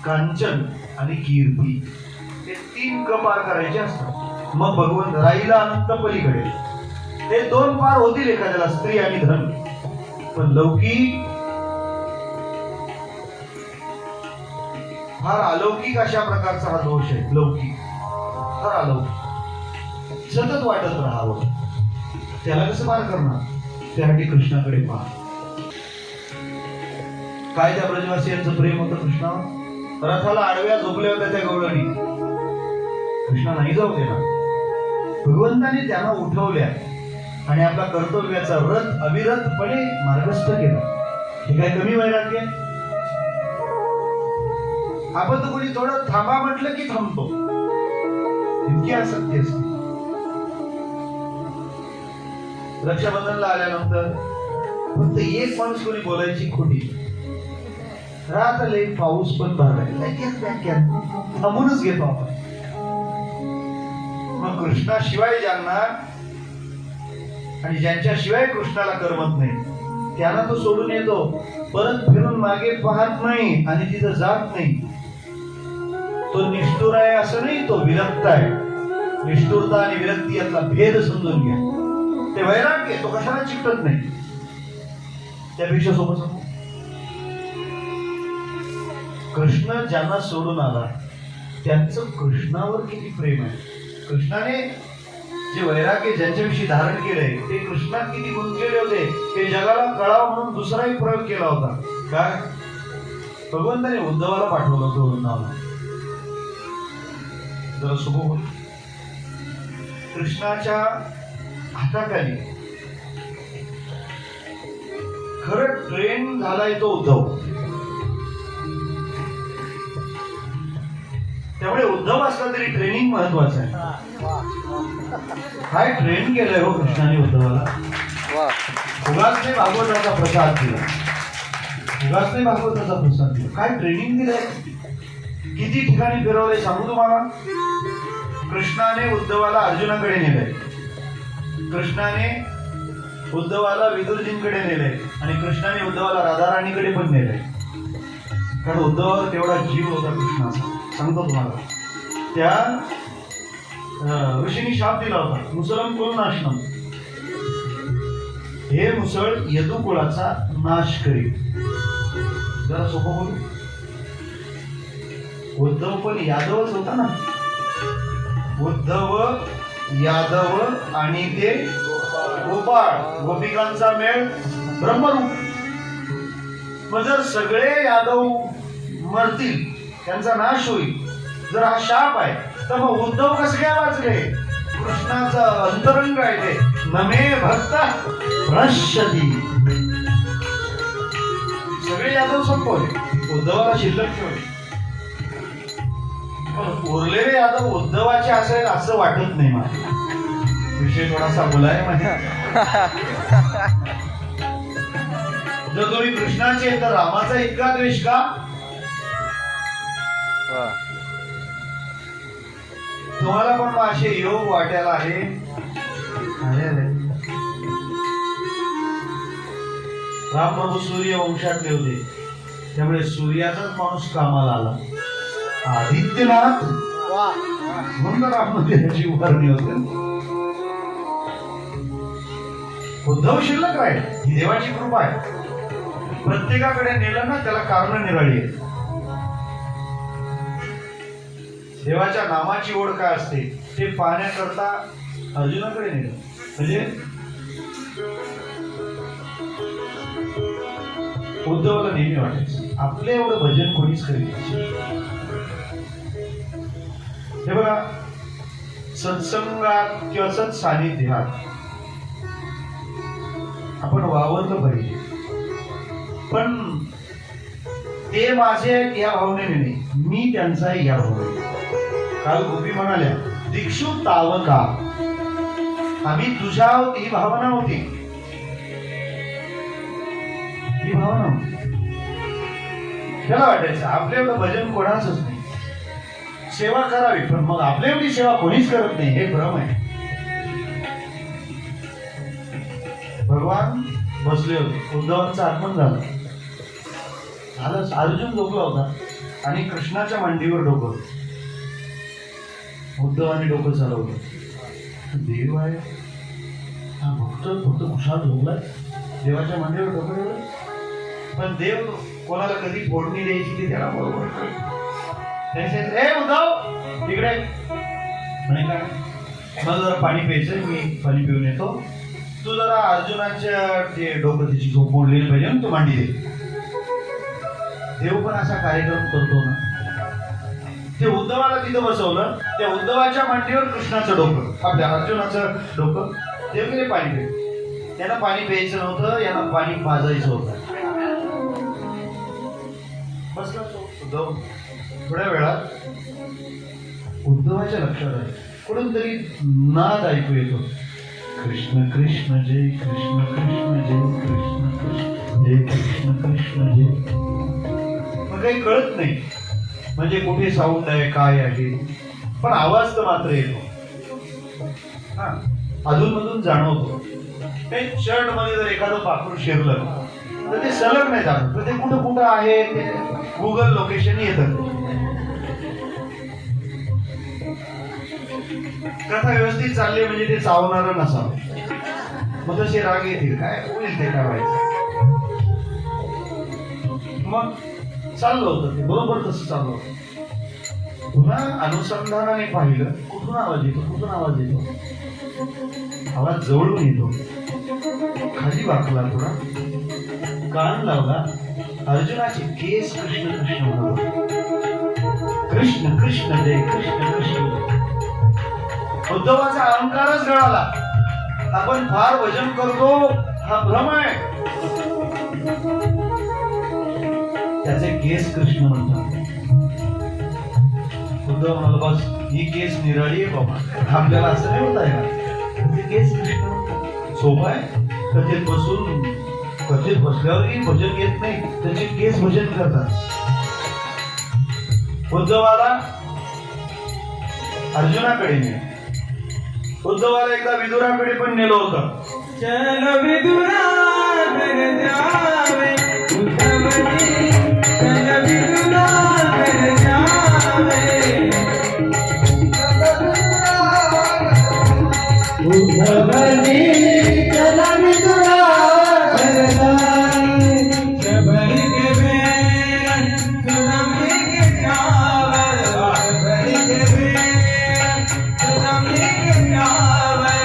कांचन आणि कीर्ती. हे 3 क पार करायचे असतात. मग भगवंत राहिला अनंत पलीकडे. हे 2 पार होतील एखाद्याला, स्त्री आणि धन. पण लौकिक, फार अलौकिक अशा प्रकारचा हा दोष आहे. लौकिक फार अलौकिक, सतत वाटत राहावं. त्याला कसं पार करणार. त्यासाठी कृष्णाकडे पहा. काय त्या ब्रजवासियांचं प्रेम होतं कृष्णावर. रथाला आडव्या झोपल्या होत्या त्या गवळणी, कृष्णा नाही जाऊ देणार. भगवंताने त्यांना उठवल्या आणि आपला कर्तव्याचा रथ अविरतपणे मार्गस्थ केला. हे काय कमी वैराग्य. आपण तर कोणी थोडं थांबा म्हटलं की थांबतो, इतकी आसक्ती असते. रक्षाबंधनला आल्यानंतर फक्त एक माणूस कोणी बोलायची खोटी. रात आले, पाऊस पण भरलाय, थांबूनच घेतो आपण. मग कृष्णाशिवाय ज्यांना आणि ज्यांच्याशिवाय कृष्णाला करमत नाही त्यांना तो सोडून येतो, परत फिरून मागे पाहत नाही आणि तिथं जात नाही. तो निष्ठुर आहे असं नाही, तो विरक्त आहे. निष्ठुरता आणि विरक्ती यातला भेद समजून घ्या. ते वैराग्य, तो कशाला चिकटत नाही. त्यापेक्षा सोबत कृष्ण ज्यांना सोडून आला त्यांचं कृष्णावर किती प्रेम आहे. कृष्णाने जे वैराग्य ज्यांच्याविषयी धारण केलंय ते कृष्णात किती गुंतलेले होते हे जगाला कळावं म्हणून दुसराही प्रयोग केला होता. काय, भगवंताने उद्धवाला पाठवलं होतं वृंदावनाला. जरा सुबोध कृष्णाच्या हाताखाली खरं ट्रेन झालाय तो उद्धव. त्यामुळे उद्धव असला तरी ट्रेनिंग महत्वाचं आहे. काय ट्रेन केलंय हो कृष्णाने उद्धवाला. उगाच नाही भागवताचा प्रसाद दिला, उगाच नाही भागवताचा प्रसाद दिला. काय ट्रेनिंग दिलंय, किती ठिकाणी फिरवलंय सांगू तुम्हाला. कृष्णाने उद्धवाला अर्जुनाकडे नेलंय, कृष्णाने उद्धवाला विदुरजींकडे नेलंय आणि कृष्णाने उद्धवाला राधाराणीकडे पण नेलंय. कारण उद्धवावर तेवढा जीव होता कृष्णाचा. सांगतो तुम्हाला, त्या ऋषींनी शाप दिला होता, मुसलम कुल नाशनम, हे मुसळ यदुकुळाचा नाश करील. जरा सोपं बोलू. उद्धव पण यादवच होता ना, उद्धव यादव आणि ते गोपाळ, गोपिकांचा मेळ ब्रह्मरूप. मग जर सगळे यादव मरतील, त्यांचा नाश होईल, जर हा शाप आहे, तर मग उद्धव कसे काय वाचले. कृष्णाचा अंतरंग आहे ते, नमे भक्त नश्यती. सगळे यादव संपवले, उद्धवाला शिल्लक ठेवले. उरलेले यादव उद्धवाचे असेल असं वाटत नाही मला. विषय थोडासा बोलाय म्हणजे जर तुम्ही कृष्णाचे तर रामाचा इतका द्वेष का. तुम्हाला पण असे योग वाटायला आहे. रामप्रभू सूर्य वंशातले होते, त्यामुळे सूर्याचाच माणूस कामाला आला. आदित्यनाथ म्हणून राममध्ये उभारणी होते. उद्धव शिल्लक राहील, ही देवाची कृपा आहे. प्रत्येकाकडे नेलं ना त्याला कारण निराळी आहे. देवाच्या नामाची ओढ काय असते ते पाहण्याकरता अर्जुनाकडे नेलं. म्हणजे उद्धवाला नेहमी वाटायचं आपले एवढं भजन कोणीच करीत. हे बघा, सत्संगात किंवा सत्सानिध्यात आपण वावरलं पाहिजे, पण ते माझे या भावनेने नाही, मी त्यांचा या भावनेने. काल गोपी म्हणाल्या, दीक्षु तावका, आम्ही तुझ्या आहोत ही भावना होती, ही भावना होती. त्याला वाटायचं आपल्या एवढं भजन कोणाचंच नाही, सेवा करावी, पण मग आपल्या एवढी सेवा कोणीच करत नाही, हे भ्रम आहे. भगवान बसले होते, उद्धवांचं आगमन झालं. अर्जुन झोपला होता आणि कृष्णाच्या मांडीवर डोकं, उद्धवाने डोकं चालवलं. देव आहे हा भक्त, फक्त कुशाल झोपलाय, देवाच्या मांडीवर डोकं ठेवलं. पण देव कोणाला कधी फोडणी द्यायची ते त्याला बरोबर हे उद्धव तिकडे म्हणे काय, मला जरा पाणी प्यायचंय, मी पाणी पिऊन येतो, तू जरा अर्जुनाच्या ते डोकं त्याची झोप मोडलेली पाहिजे ना, तू मांडी दे. देव पण असा कार्यक्रम करतो ना. ते उद्धवाला तिथं बसवलं, त्या उद्धवाच्या मांडीवर कृष्णाचं डोकं, आपल्या अर्जुनाचं डोकं. देव गेले पाणी प्यायचं, त्यांना पाणी प्यायचं नव्हतं, यांना पाणी पाजायचं होतं. बसला उद्धव. थोड्या वेळात उद्धवाच्या लक्षात आहे, कुठून तरी नाद ऐकू येतो, कृष्ण कृष्ण जय कृष्ण कृष्ण जय कृष्ण कृष्ण जय कृष्ण कृष्ण जय. मग काही कळत नाही म्हणजे कुठे साऊंड आहे काय आहे, पण आवाज तर मात्र येतो. हा, अधून मधून जाणवतो. ते शर्ट मध्ये जर एखादं पाखरू शिरलं तर ते सलग नाही जाणवत, तर ते कुठं कुठं आहे ते गुगल लोकेशन येतं. कथा व्यवस्थित चालली म्हणजे ते चावणार नसावं, मग तसे राग येतील, काय होईल ते करायचं. मग चाललं होतं ते बरोबर तसं चाललं होतं. पुन्हा अनुसंधानाने पाहिलं, कुठून आवाज येतो, कुठून आवाज येतो. आवाज जवळून येतो. खाली वाकला, थोडा कान लावला, अर्जुनाचे केस कृष्ण कृष्ण म्हणाला, कृष्ण कृष्ण जय कृष्ण कृष्ण. उद्धवाचा अहंकारच गळाला. आपण फार भजन करतो हा भ्रम आहे. त्याचे केस कृष्ण म्हणतात. उद्धव म्हणाला बस ही केस निराळी आहे बाबा, आपल्याला असं नाही होत आहे ना. ती केस सोपं आहे. कथेत बसून कथेत बसल्यावरही भजन येत नाही, त्याचे केस भजन करतात. उद्धवाला अर्जुनाकडे नेलं. उद्धवाला एकदा विदुराकडे पण नेलं होतं. चल विदुरा घर जावे उद्धवजी, चल विदुरा घर जावे उद्धवजी, चल विदुरा घर जावे सबरी के बेर सुनमी के जावे, सबरी के बेर सुनमी के जावे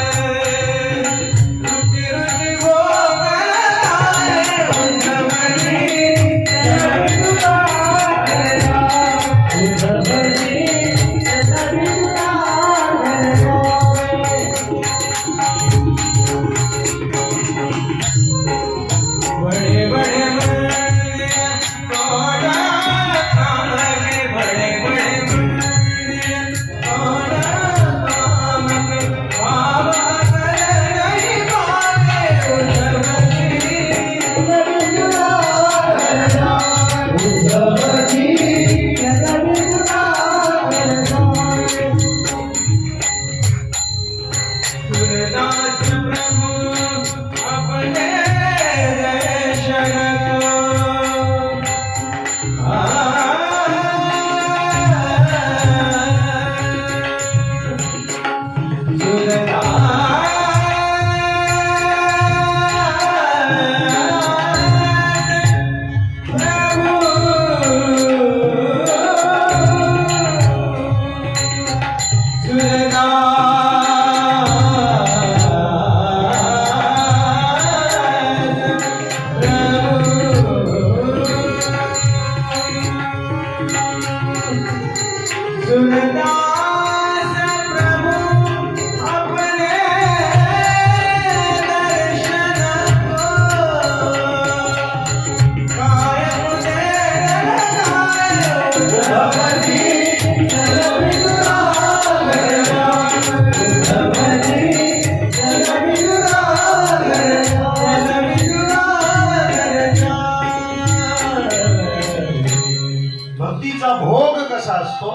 भक्तीचा भोग कसा असतो?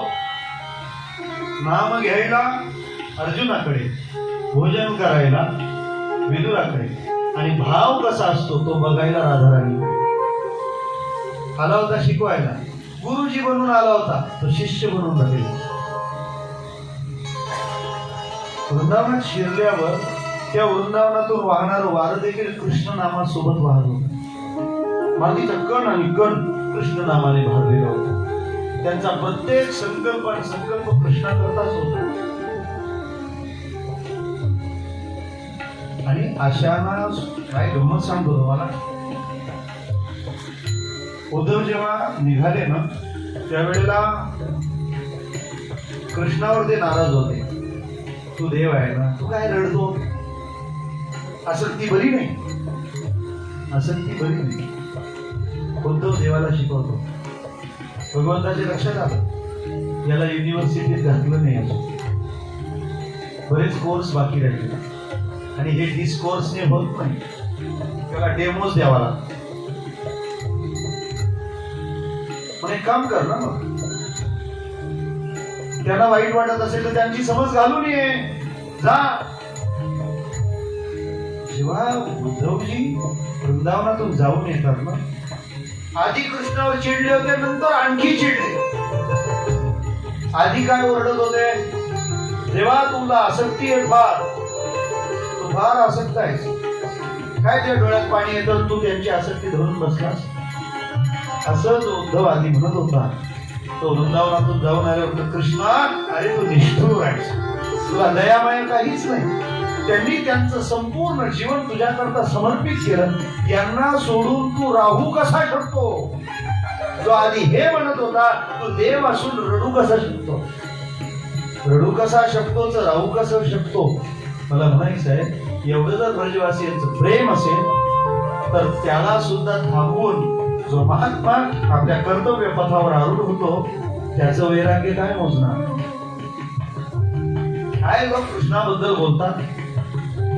नाम घ्यायला अर्जुनाकडे, भोजन करायला विदुराकडे, आणि भाव कसा असतो तो बघायला राधाराणी. आला होता शिकवायला, गुरुजी बनून आला होता, तो शिष्य बनून राहिला. वृंदावनात शिरल्यावर त्या वृंदावनातून वाहणारं वारं देखील कृष्ण नामासोबत वाहत होतं. मातीचा कण आणि कण कृष्ण नामाने भरलेला होता. त्यांचा प्रत्येक संकल्प आणि संकल्प कृष्णाकरताच होता. आणि अशाना काय गंमत सांगतो तुम्हाला. उद्धव जेव्हा निघाले ना त्यावेळेला कृष्णावर ते नाराज होते. तू देव आहे ना, तू काय रडतो? आसक्ती बरी नाही, आसक्ती बरी नाही. उद्धव देवाला शिकवतो. भगवंताच्या लक्षात आलं याला युनिव्हर्सिटीत घातलं नाही अजून, बरेच कोर्स बाकी राहिले आणि हे डिस्कोर्सने होत नाही, त्याला डेमोज द्यावा लागतो. पण एक काम कर ना, मग त्यांना वाईट वाटत असेल तर त्यांची समज घालून ये जा. जेव्हा उद्धवजी वृंदावनातून जाऊन येतात ना, आधी कृष्णावर चिडले होते, नंतर आणखी चिडले. आधी काय ओरडत होते, देवा तुला आसक्ती आहे फार, तू फार आसक्त आहेस, काय त्या डोळ्यात पाणी येतं, तू त्यांची आसक्ती धरून बसलास. असंच उद्धव आधी म्हणत होता. तो वृंदावनातून जाऊन आल्यावर कृष्णा अरे तू निष्ठुर आहेस, तुला दयामाया काहीच नाही. त्यांनी त्यांचं संपूर्ण जीवन तुझ्याकरता समर्पित केलं, यांना सोडून तू राहू कसा शकतो? जो आधी हे म्हणत होता तू देव असून रडू कसा शकतो, रडू कसा शकतो तर राहू कसा शकतो. मला म्हणायचं आहे एवढं जर ब्रजवासियांचं प्रेम असेल तर त्याला सुद्धा थांबवून जो महात्मा आपल्या कर्तव्य पथावर आरूढ होतो त्याचं वैराग्य काय मोजणार? काय लोक कृष्णाबद्दल बोलतात,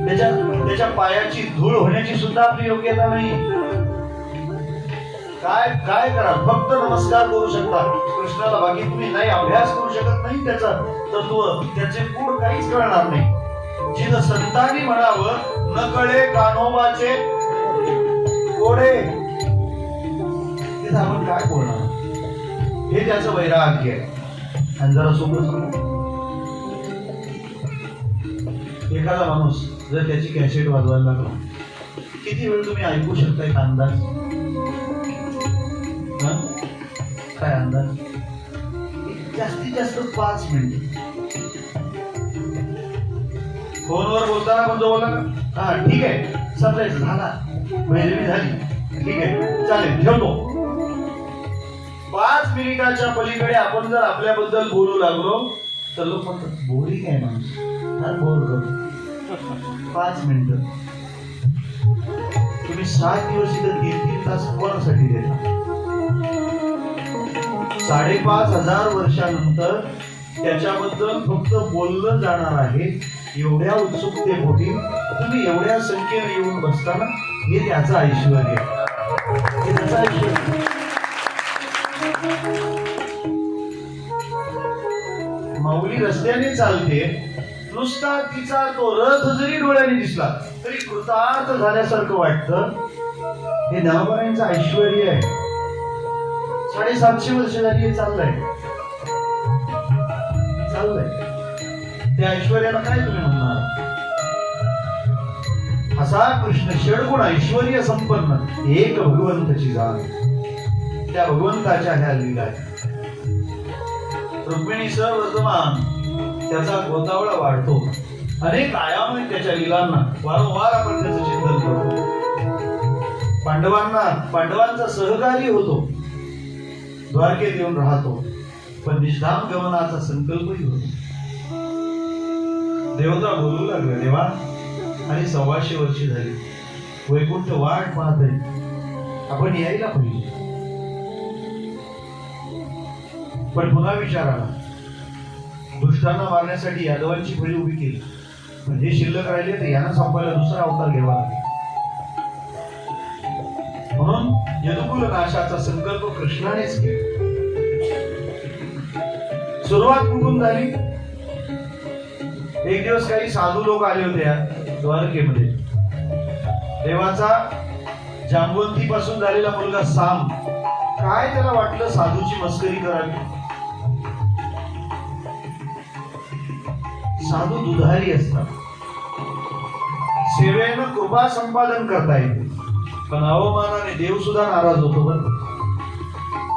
त्याच्या पायाची धूळ होण्याची सुद्धा आपली योग्यता नाही. काय काय करा, फक्त नमस्कार करू शकता कृष्णाला, बाकी तुम्ही नाही अभ्यास करू शकत नाही त्याचा तत्व, त्याचे गुण काहीच कळणार नाही. जिथं संतांनी म्हणावं न कळे कान्होबाचे कोडे, तिथं आपण काय बोलणार? हे त्याचं वैराग्य आहे. आणि जरा सोबत सांगू, एखादा माणूस जर त्याची कॅसेट वाजवायला लागला, किती वेळ तुम्ही ऐकू शकता एक अंदाज? काय अंदाज? जास्तीत जास्त 5 मिनिट. फोनवर बोलताना पण जो बोलला का, हा ठीक आहे समजायचं, झाला मैत्री झाली, ठीक आहे चालेल ठेवतो. 5 मिनिटाच्या पलीकडे आपण जर आपल्याबद्दल बोलू लागलो तर लोक म्हणतात बोरिंग आहे माणूस, फार बोर करतो. 5 मिनिटं तुम्ही 7 दिवस इथं 3-3 तास कोणासाठी देता? 5,500 वर्षानंतर त्याच्याबद्दल फक्त बोललं जाणार आहे. एवढ्या उत्सुकतेपोटी तुम्ही एवढ्या संख्येने येऊन बसताना, हे त्याचं ऐश्वर्य, हे त्याचं ऐश्वर्य. माऊली रस्त्याने चालते, नुसता तिचा तो रथ जरी डोळ्याने दिसला तरी कृतार्थ झाल्यासारखं वाटतं. हे ज्ञानोबांचं ऐश्वर्य आहे. 750 वर्ष झाली हे चाललंय. त्या ऐश्वर्याला काय तुम्ही म्हणणार? असा कृष्ण षडगुण ऐश्वर्य संपन्न एक भगवंताची जाण, त्या भगवंताच्या ह्या लीला आहेत. रुक्मिणीसह वर्तमान त्याचा गोतावळा वाढतो. अनेक आयाम आहेत त्याच्या लीलांना, वारंवार आपण त्याचं चिंतन करतो. पांडवांचा सहकारी होतो, द्वारकेत येऊन राहतो, पण निष्काम गमनाचा संकल्पही होतो. देवता बोलू लागला, देवा आणि 125 वर्षे झाली, वैकुंठ वाट पाहत आहे, आपण यायला पाहिजे. पण पुन्हा विचार आला, दुष्टांना मारण्यासाठी यादवांची फळी उभी केली, पण हे शिल्लक राहिले तर यांना संपायला दुसरा अवतार घ्यावा लागेल. म्हणून यदुकुल नाशाचा संकल्प कृष्णानेच केला. सुरुवात कुठून झाली? एक दिवस काही साधू लोक आले होते द्वारकेमध्ये. देवाचा जांबवंती पासून झालेला मुलगा साम, काय त्याला वाटलं साधूची मस्करी करावी. साधू दुधारी असतात, सेवेनं कृपा संपादन करता येते, पण अवमानाने देव सुद्धा नाराज होतो. बरं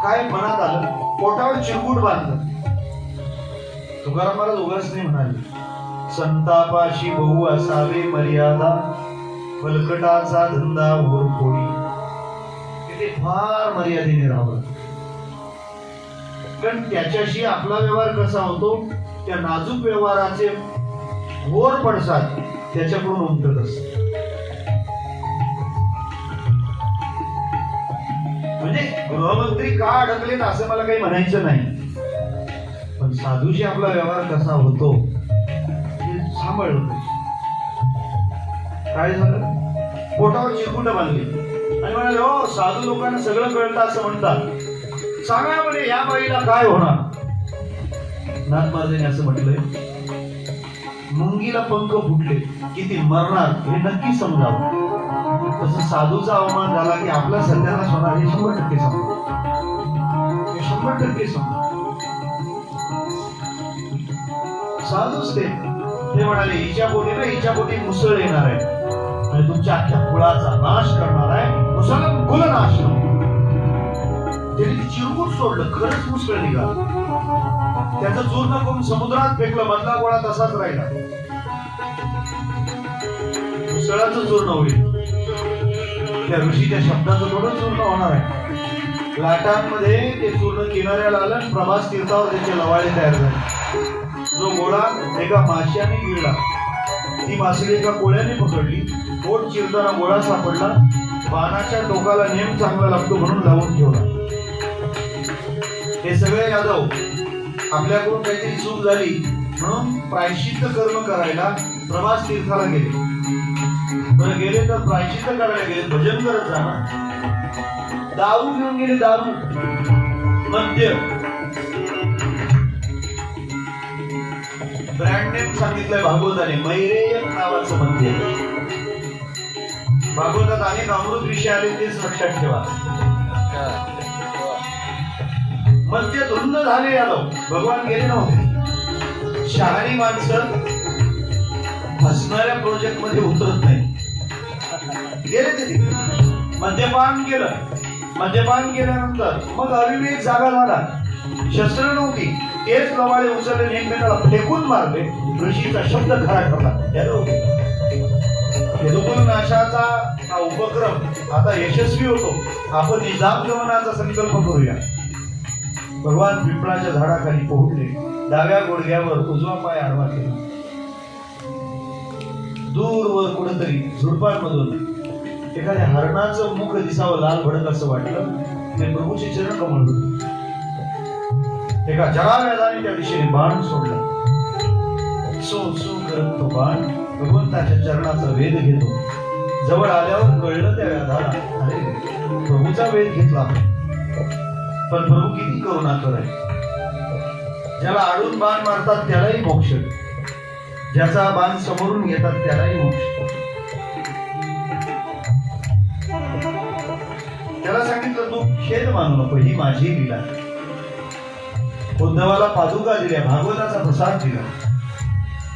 काय मनात आलं, पोटावर चिरकुट बांधलं. तुकाराम महाराज उगाच नाही म्हणाले, संतापाशी बहु असावे मर्यादा, फलकटाचा धंदा ओर फोडी. तिथे फार मर्यादेने राहावं, कारण त्याच्याशी आपला व्यवहार कसा होतो, त्या नाजूक व्यवहाराचे घोर पडसाद त्याच्याकडून उमटत असत. म्हणजे गृहमंत्री का अडकलेत असं मला काही म्हणायचं नाही, पण साधूशी आपला व्यवहार कसा होतो हे सांभाळलं. काय झालं, पोटावर चिरकुट बांधली आणि म्हणाले, हो साधू लोकांना सगळं कळतं असं म्हणतात, सांगा म्हणे या बाईला काय होणार. नाथ महाराजांनी असं म्हटलंय, मुंगीला पंख फुटले की ती मरणार हे नक्की समजावं. तसं साधूचा अवमान झाला की आपला सत्यानाश होणार हे 100% समजा, हे 100% समजा. साधूच ते म्हणाले, हिच्या पोटी मुसळ येणार आहे आणि तुमच्या अख्ख्या कुळाचा नाश करणार आहे, मुसळ कुलनाश. त्यांनी ती चिरकुट सोडलं, खरंच मुसळ निघाला. त्याचं चूर्ण करून समुद्रात फेकलं, मधला गोळा तसाच राहिला. मुसळाचं चूर्ण होईल, त्या ऋषीच्या शब्दाचं थोडं चूर्ण होणार आहे. लाटांमध्ये ते चूर्ण किनाऱ्याला आलं, प्रभास तीर्थावर त्याचे लवाळे तयार झाले. जो गोळा एका माश्याने गिळला, ती मासळी एका कोळ्याने पकडली, पोट चिरताना गोळा सापडला, बाणाच्या टोकाला नेम चांगला लागतो म्हणून लावून ठेवला. हे सगळे यादव आपल्याकडून काहीतरी चूक झाली म्हणून प्रायश्चित्त कर्म करायला प्रवास तीर्थाला गेले. बरं गेले तर प्रायश्चित्त करायला गेले, भजन करत जाणार. दारू घेऊन गेले, दारू, मद्य, ब्रँड नेम सांगितलंय भागवताने, मैरेय नावाचं मद्य. भागवतात अनेक अमृत विषय आले, तेच लक्षात ठेवा. मद्य धुंद झाले यादव, भगवान गेले नव्हते. शहाणी माणसं हसणाऱ्या प्रोजेक्ट मध्ये उतरत नाही. गेले ते मद्यपान केलं. मद्यपान केल्यानंतर मग अविवेक जागा झाला. शस्त्र नव्हती, तेच लवाळे उचलले, एकमेकाला फेकून मारले. ऋषीचा शब्द खरा ठरला. नाशाचा हा उपक्रम आता यशस्वी होतो. आपण निजाम गमनाचा संकल्प करूया. भगवान पिंपळाच्या झाडाखाली पोहोचले. डाव्या गुडघ्यावर उजवा पाय आडवा केला. दूरवर कुठेतरी झुडपांमधून एखाद्या हरणाचं मुख दिसावं लाल भडक असं वाटलं. ते प्रभूचे चरण कमळ होते. एका जराव्याजाने त्या दिशेने बाण सोडला. सो सो करत तो बाण भगवंताच्या चरणाचा वेध घेतो. जवळ आल्यावर कळलं त्या व्याधाला, अरे प्रभूचा वेध घेतला. पण प्रभू किती करुणाकर आहे. ज्याला आडून बाण मारतात त्यालाही मोक्ष, ज्याचा बाण समोरून घेतात त्यालाही मोक्ष. त्याला सांगितलं तू खेद मानू नको, ही माझी लीला. उद्धवाला पादुका दिल्या, भागवताचा प्रसाद दिला,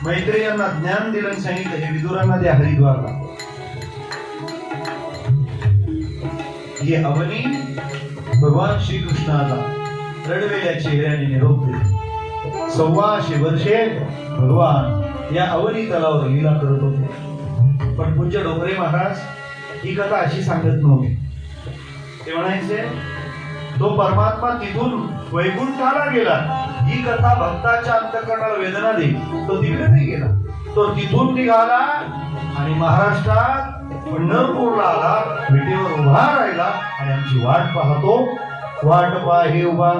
मैत्रेयांना ज्ञान दिलं आणि सांगितलं हे विदुरांना द्या हरिद्वारला. ही अवनी भगवान श्रीकृष्णाला रडवेल्या चेहऱ्याने निरोप दिले. 125 वर्षे भगवान या अवनी तलावर लीला करत होते. पण पूज्य डोंगरे महाराज ही कथा अशी सांगत नव्हती. ते म्हणायचे तो परमात्मा तिथून वैकुंठाला गेला. ही कथा भक्ताच्या अंतःकरणाला वेदना देईल. तो तिकडे नाही गेला, तो तिथून निघाला आणि महाराष्ट्रात पंढरपूरला आला. भेटीवर उभा राहिला आणि आमची वाट पाहतो. वाट पाहे उभा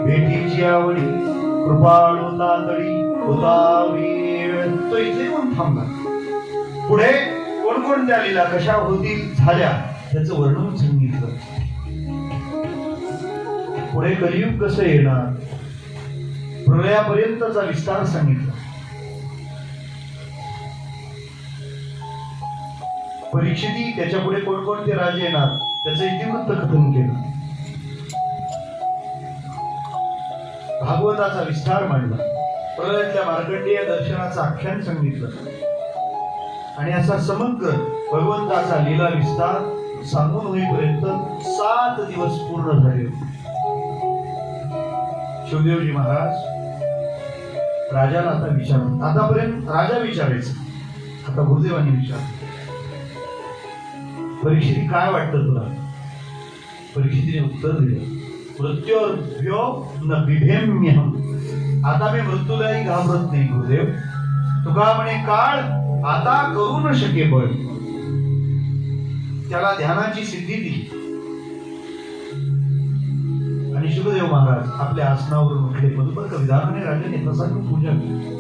भेटीची आवडी, कृपाळू तांदळी होता वेळ. तो इथे येऊन थांबला. पुढे कोणकोणत्या लीला कशा होतील झाल्या त्याचं वर्णन सांगितलं. पुढे कलियुग कसं येणार, प्रलयापर्यंतचा विस्तार सांगितला. परीक्षिती त्याच्या पुढे कोणकोणते राजे येणार त्याचं इतिवृत्त कथन केलं. भागवताचा विस्तार मांडला. प्रलयातल्या मार्कंडेय दर्शनाचं आख्यान सांगितलं. आणि असा समग्र भगवंताचा लीला विस्तार सांगून होईपर्यंत 7 दिवस पूर्ण झाले. शिवदेवजी महाराज राजाला आता विचारलं. आतापर्यंत राजा विचारायचं, आता गुरुदेवांनी विचारलं परीक्षिती काय वाटतं तुला. परीक्षितीने उत्तर दिलं मृत्योर्भ्यो न बिभेम्यहम. आता मी मृत्यूलाही घाबरत नाही गुरुदेव. तुका म्हणे काळ आता करू न शके बळ. त्याला ध्यानाची सिद्धी दिली. आणि शुभदेव महाराज आपल्या आसनावरून उठले. मधुपर विधानाने राजाने प्रसन्न पूजा केली.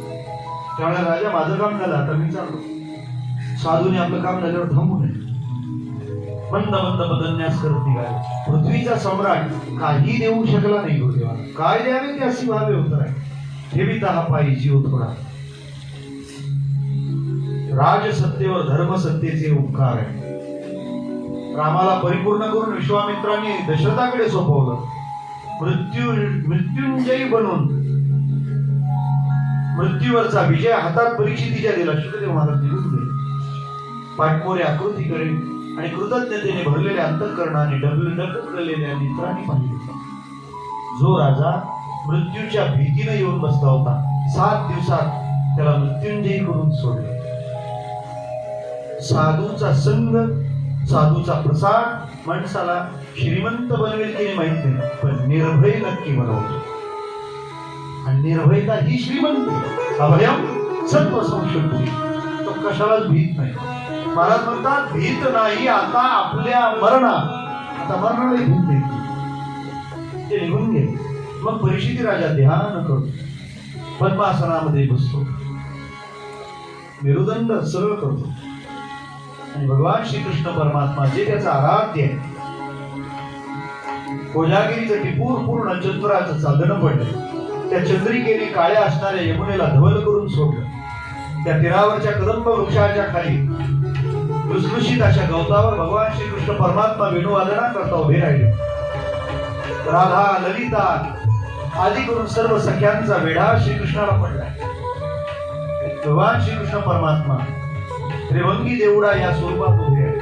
त्यामुळे राजा माझं काम झालं, आता मी चाललो. साधूने आपलं काम झाल्यावर थांबू नये. मंद मंद बदलण्यास करत निघाले. पृथ्वीचा सम्राट काही देऊ शकला नाही गुरुदेवाला. काय द्यावे ते अशी भावे होत आहे. ठेविता हा पायी जीव थोडा. राजसत्तेवर धर्मसत्तेचे उपकार आहे. रामाला परिपूर्ण करून विश्वामित्रांनी दशरथाकडे सोपवलं. मृत्युंजयी बनून मृत्यूवरचा विजय हातात परीक्षितीच्या दिला. शुभदेव महाराज निघून गेले. पाठमोरे आकृतीकडे आणि कृतज्ञतेने भरलेल्या अंतःकरणाने डगलेल्या नेत्रांनी पाहिले. जो राजा मृत्यूच्या भीतीने येऊन बसला होता 7 दिवसात त्याला मृत्युंजयी करून सोडले. साधूचा संग, साधूचा प्रसाद माणसाला श्रीमंत बनवेल की नाही माहित नाही, पण निर्भय नक्की बनवतो. आणि निर्भयता ही श्रीमंती. अभयम सत्व संशुद्धी. तो कशालाच भीत नाही. महाराज म्हणतात भीत नाही आता आपल्या मरणा. आता मरणाला भीत नाही. ते निघून गेले. मग परिस्थिती राजा ध्यान करतो, पद्मासनामध्ये बसतो, मेरुदंड सरळ करतो आणि भगवान श्रीकृष्ण परमात्मा जे त्याचा आराध्य आहे, कोजागिरीचं टिपूर पूर्ण चंद्राचं चांदणं पडलं, त्या चंद्रिकेने काळ्या असणाऱ्या यमुनेला धवल करून सोडलं. त्या तीरावरच्या कदंब वृक्षाच्या खाली लुसलुशीत अशा गवतावर भगवान श्रीकृष्ण परमात्मा वेणुवादना करता उभे राहिले. राधा, ललिता आदी करून सर्व सख्यांचा वेढा श्रीकृष्णाला पडलाय. भगवान श्रीकृष्ण परमात्मा त्रिभंगी देवडा या स्वरूपात उभे आहे.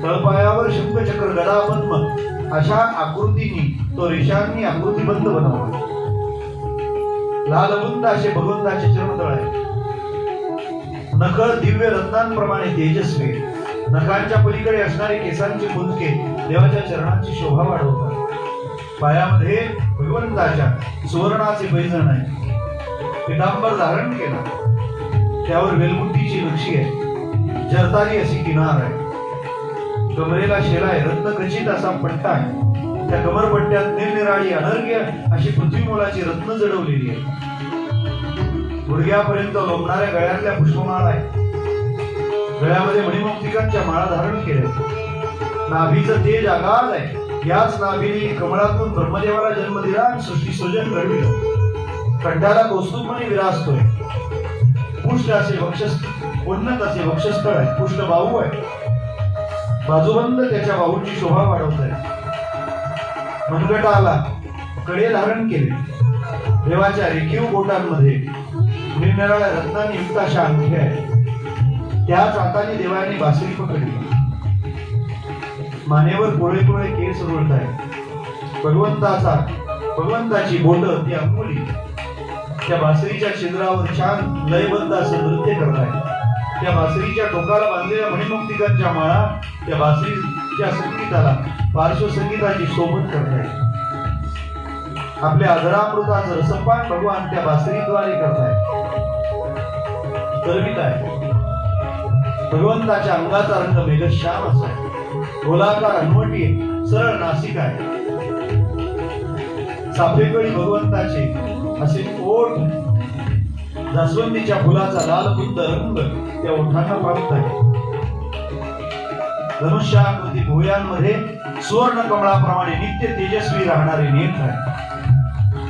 तळपायावर शंखचक्र गदा पद्म अशा आकृतींनी तो रेषांनी आकृतीबद्ध बनवला. लालबुंद असे भगवंताचे चरणतळ आहे. नख दिव्य रत्नांप्रमाणे तेजस्वी, नखांच्या पलीकडे असणारे केसांचे कुंचके देवाच्या चरणांची शोभा वाढवतात. पायामध्ये भगवंताच्या सुवर्णाचे पैंजण आहे. पितांबर धारण केला, त्यावर वेलबुट्टीची नक्षी आहे, जरतारी अशी किनार आहे. कमरेला शेला आहे, रत्नखचित असा पट्टा आहे. त्या कमरपट्ट्यात निरनिराळी अनर्घ्य अशी पृथ्वीमोलाची रत्न जडवलेली आहे. गुडघ्यापर्यंत लोंबणाऱ्या गळ्यातल्या पुष्पमाळा आहे. गळ्यामध्ये मणिमुक्तिकांच्या माळा धारण केल्या. नाभीचं तेज आगाध आहे. याच नाभीने कमळातून ब्रह्मदेवाला जन्म दिला आणि सृष्टी सृजन घडविलं. कंठाला कौस्तुभमणी विराजतोय. पुष्ट असे वक्षस्थळ, उन्नत असे वक्षस्थळ आहे. पुष्ट बाहू आहे. बाजूबंद त्याच्या बाहूची शोभा वाढवत आहे. मनगटाला कडे धारण केले. देवाच्या रेखीव बोटांमध्ये निरनिराळ्या रत्नांनी युक्त अशा अंगठ्या आहेत. त्याच हाताने देवाने बासरी पकडली. मानेवर कोळे कोळे केस रुळत आहे. भगवंताची बोट ती अंगुली त्या बासरीच्या छिद्रावर छान लयबद्ध असं नृत्य करत आहे. त्या बासरीच्या टोकाला बांधलेल्या मणिमुक्तिकांच्या माळा त्या बासरीच्या संगीताला पार्श्वसंगीताची शोभत करत आहे. आपल्या अधरामृताचं रसपान भगवान त्या बासरीद्वारे करतायत. तरवित आहे. भगवंताच्या अंगाचा रंग मेघश्याम असा आहे. गोलाकार हनुवटी सरळ नासिक आहे. साफेकळी भगवंताचे असे ओठ जास्वंदीच्या फुलाचा लालबुंद रंग त्या ओठांना प्राप्त आहे. धनुष्याकृती भुयांमध्ये सुवर्ण कमळाप्रमाणे नित्य तेजस्वी राहणारे नेत्र आहे.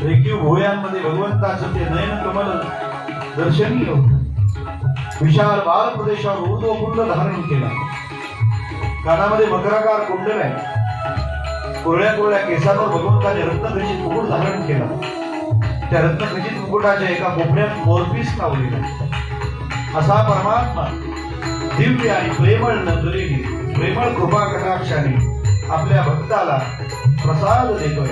रेखीव भुयांमध्ये भगवंताचं ते नयन कमल दर्शनीय होत. विशाल बाल प्रदेशावर ऊर्ध्वकुंड धारण केला. कानामध्ये मकराकार कुंडल आहे. कोरड्या कोरड्या केसांवर भगवंताने रत्नखचित मुकुट धारण केला. त्या रत्नखचित मुकुटाच्या एका कोपऱ्यात मोरपीस लावलेला. असा परमात्मा दिव्य आणि प्रेमळ नजरेने, प्रेमळ कृपा कटाक्षाने आपल्या भक्ताला प्रसाद देतोय.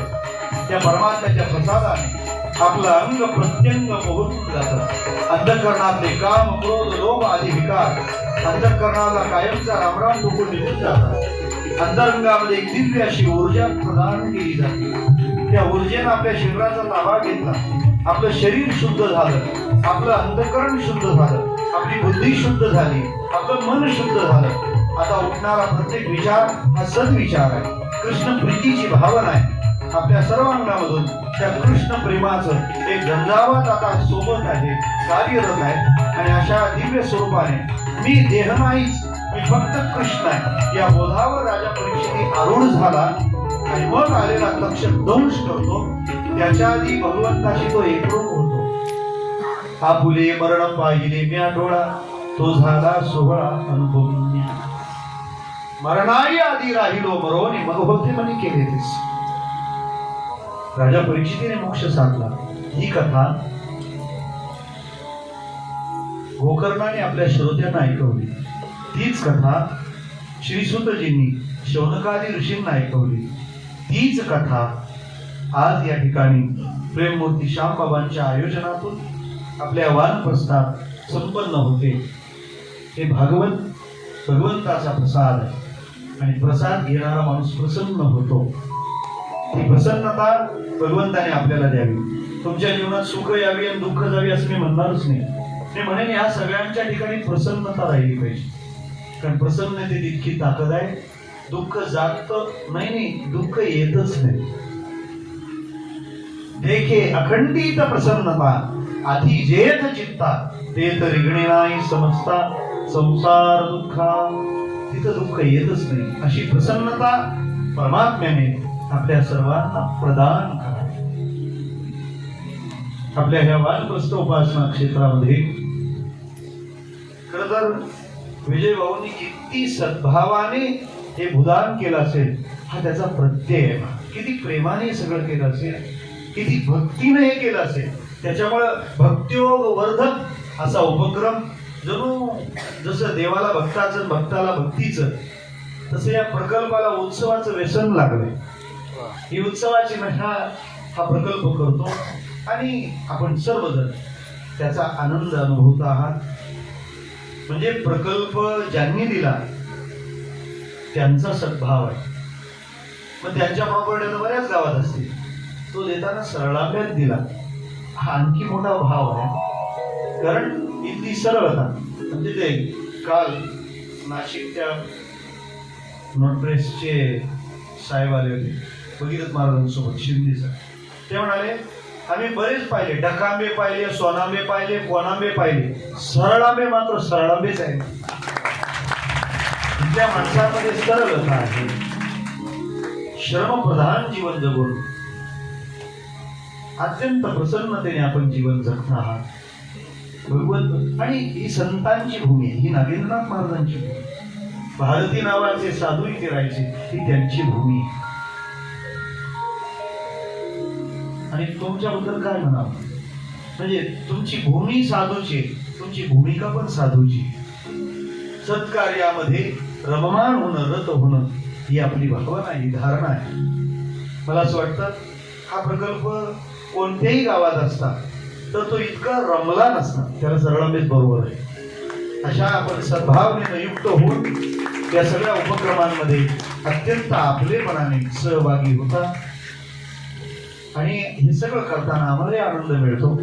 त्या परमात्म्याच्या प्रसादाने आपलं अंग प्रत्यंग मोहरून जातं. अंतःकरणातले काम, क्रोध, लोभ आदी विकार अंतःकरणाला कायमचा रामराम ठोकून निघून जातात. अंतरंगामध्ये एक दिव्य अशी ऊर्जा प्रदान केली जाते. त्या ऊर्जेनं आपल्या शरीराचा ताबा घेतला. आपलं शरीर शुद्ध झालं, आपलं अंतःकरण शुद्ध झालं, आपली बुद्धी शुद्ध झाली, आपलं मन शुद्ध झालं. आता उठणारा प्रत्येक विचार हा सद्विचार आहे. कृष्ण प्रीतीची भावना आहे. आपल्या सर्व अंगामधून त्या कृष्ण प्रेमाचं एक झंझावात आता सोबत आहे, कार्यरत आहे. आणि अशा दिव्य स्वरूपाने मी देह नाहीच, मी फक्त कृष्ण आहे या बोधावर राजा परीक्षिती आरूढ झाला. आणि मग आलेला तक्ष दंश करतो. त्याच्या आधी भगवंताशी तो एकरूप होतो. हा फुले मरण पाहिले म्या डोळा, तो झाला सोहळा अनुभवून. मरणाई आधी राहिलो मरोनी, मग होते म्हणे केले तेच. राजा परीक्षितीने मोक्ष साधला. ही कथा गोकर्णाने आपल्या श्रोत्यांना ऐकवली. तीच कथा श्रीसुतजींनी शौनकादी ऋषींना ऐकवली. तीच कथा आज या ठिकाणी प्रेममूर्ती श्यामबाबांच्या आयोजनातून आपल्या वानप्रस्थात संपन्न होते. हे भगवंताचा प्रसाद आहे. आणि प्रसाद घेणारा माणूस प्रसन्न होतो. ती प्रसन्नता भगवंताने आपल्याला द्यावी. तुमच्या जीवनात सुख यावी आणि दुःख जावी असं मी म्हणणारच नाही. मी म्हणेन या सगळ्यांच्या ठिकाणी प्रसन्नता राहिली पाहिजे. कारण प्रसन्नतेत इतकी ताकद आहे. दुःख जात नाही, दुःख येतच नाही. देखे अखंडित प्रसन्नता आधी जेथ चित्ता तेथ रिगणे नाही समजता संसार दुःखा तिथं दुःख येतच नाही अशी प्रसन्नता परमात्म्याने आपल्या सर्वांना प्रदान करावी. आपल्या ह्या वानप्रस्थ उपासना क्षेत्रामध्ये खरं तर विजय भाऊंनी किती सद्भावाने हे भूदान केलं असेल हा त्याचा प्रत्यय आहे. किती प्रेमाने सगळं केलं असेल, किती भक्तीने हे केलं असेल. त्याच्यामुळं भक्तियोग वर्धक असा उपक्रम जणू जसं देवाला भक्ताचं भक्ताला भक्तीचं तसं या प्रकल्पाला उत्सवाचं व्यसन लागलंय. ही उत्सवाची नशा हा प्रकल्प करतो आणि आपण सर्वजण त्याचा आनंद अनुभवत आहात. म्हणजे प्रकल्प ज्यांनी दिला त्यांचा सद्भाव आहे. मग त्यांच्या प्रॉपर्टीला बऱ्याच गावात असतील, तो देताना सरळाभ्यात दिला हा आणखी मोठा भाव आहे. कारण इथली सरळता म्हणजे ते काल नाशिकच्या नोटप्रेसचे साहेब आले होते भगीरथ महाराजांसोबत शिंदेचा. ते म्हणाले आम्ही बरेच पाहिले, डकांबे पाहिले, सोनांबे पाहिले, कोणांबे पाहिले, सरळांबे मात्र सरळांबेच आहे. इथल्या माणसामध्ये सरळता आहे. श्रमप्रधान जीवन जगून अत्यंत प्रसन्नतेने आपण जीवन जगत आहात. भगवंत आणि ही संतांची भूमी, ही नागेंद्रनाथ महाराजांची भूमी, भारती नावाचे साधू इथे राहायचे, ही त्यांची भूमी. आणि तुमच्याबद्दल काय म्हणावं, म्हणजे तुमची भूमी साधूची, तुमची भूमिका पण साधूची. सत्कार्यामध्ये रममाण होणं, रत होणं ही आपली भावना आहे, ही धारणा आहे. मला असं वाटतं हा प्रकल्प कोणत्याही गावात असता तर तो इतका रमला नसता. त्याला सरळांबेच बरोबर आहे. अशा आपण सद्भावनेनं युक्त होऊन या सगळ्या उपक्रमांमध्ये अत्यंत आपलेपणाने सहभागी होता. आणि हे सगळं करताना आम्हालाही आनंद मिळतो.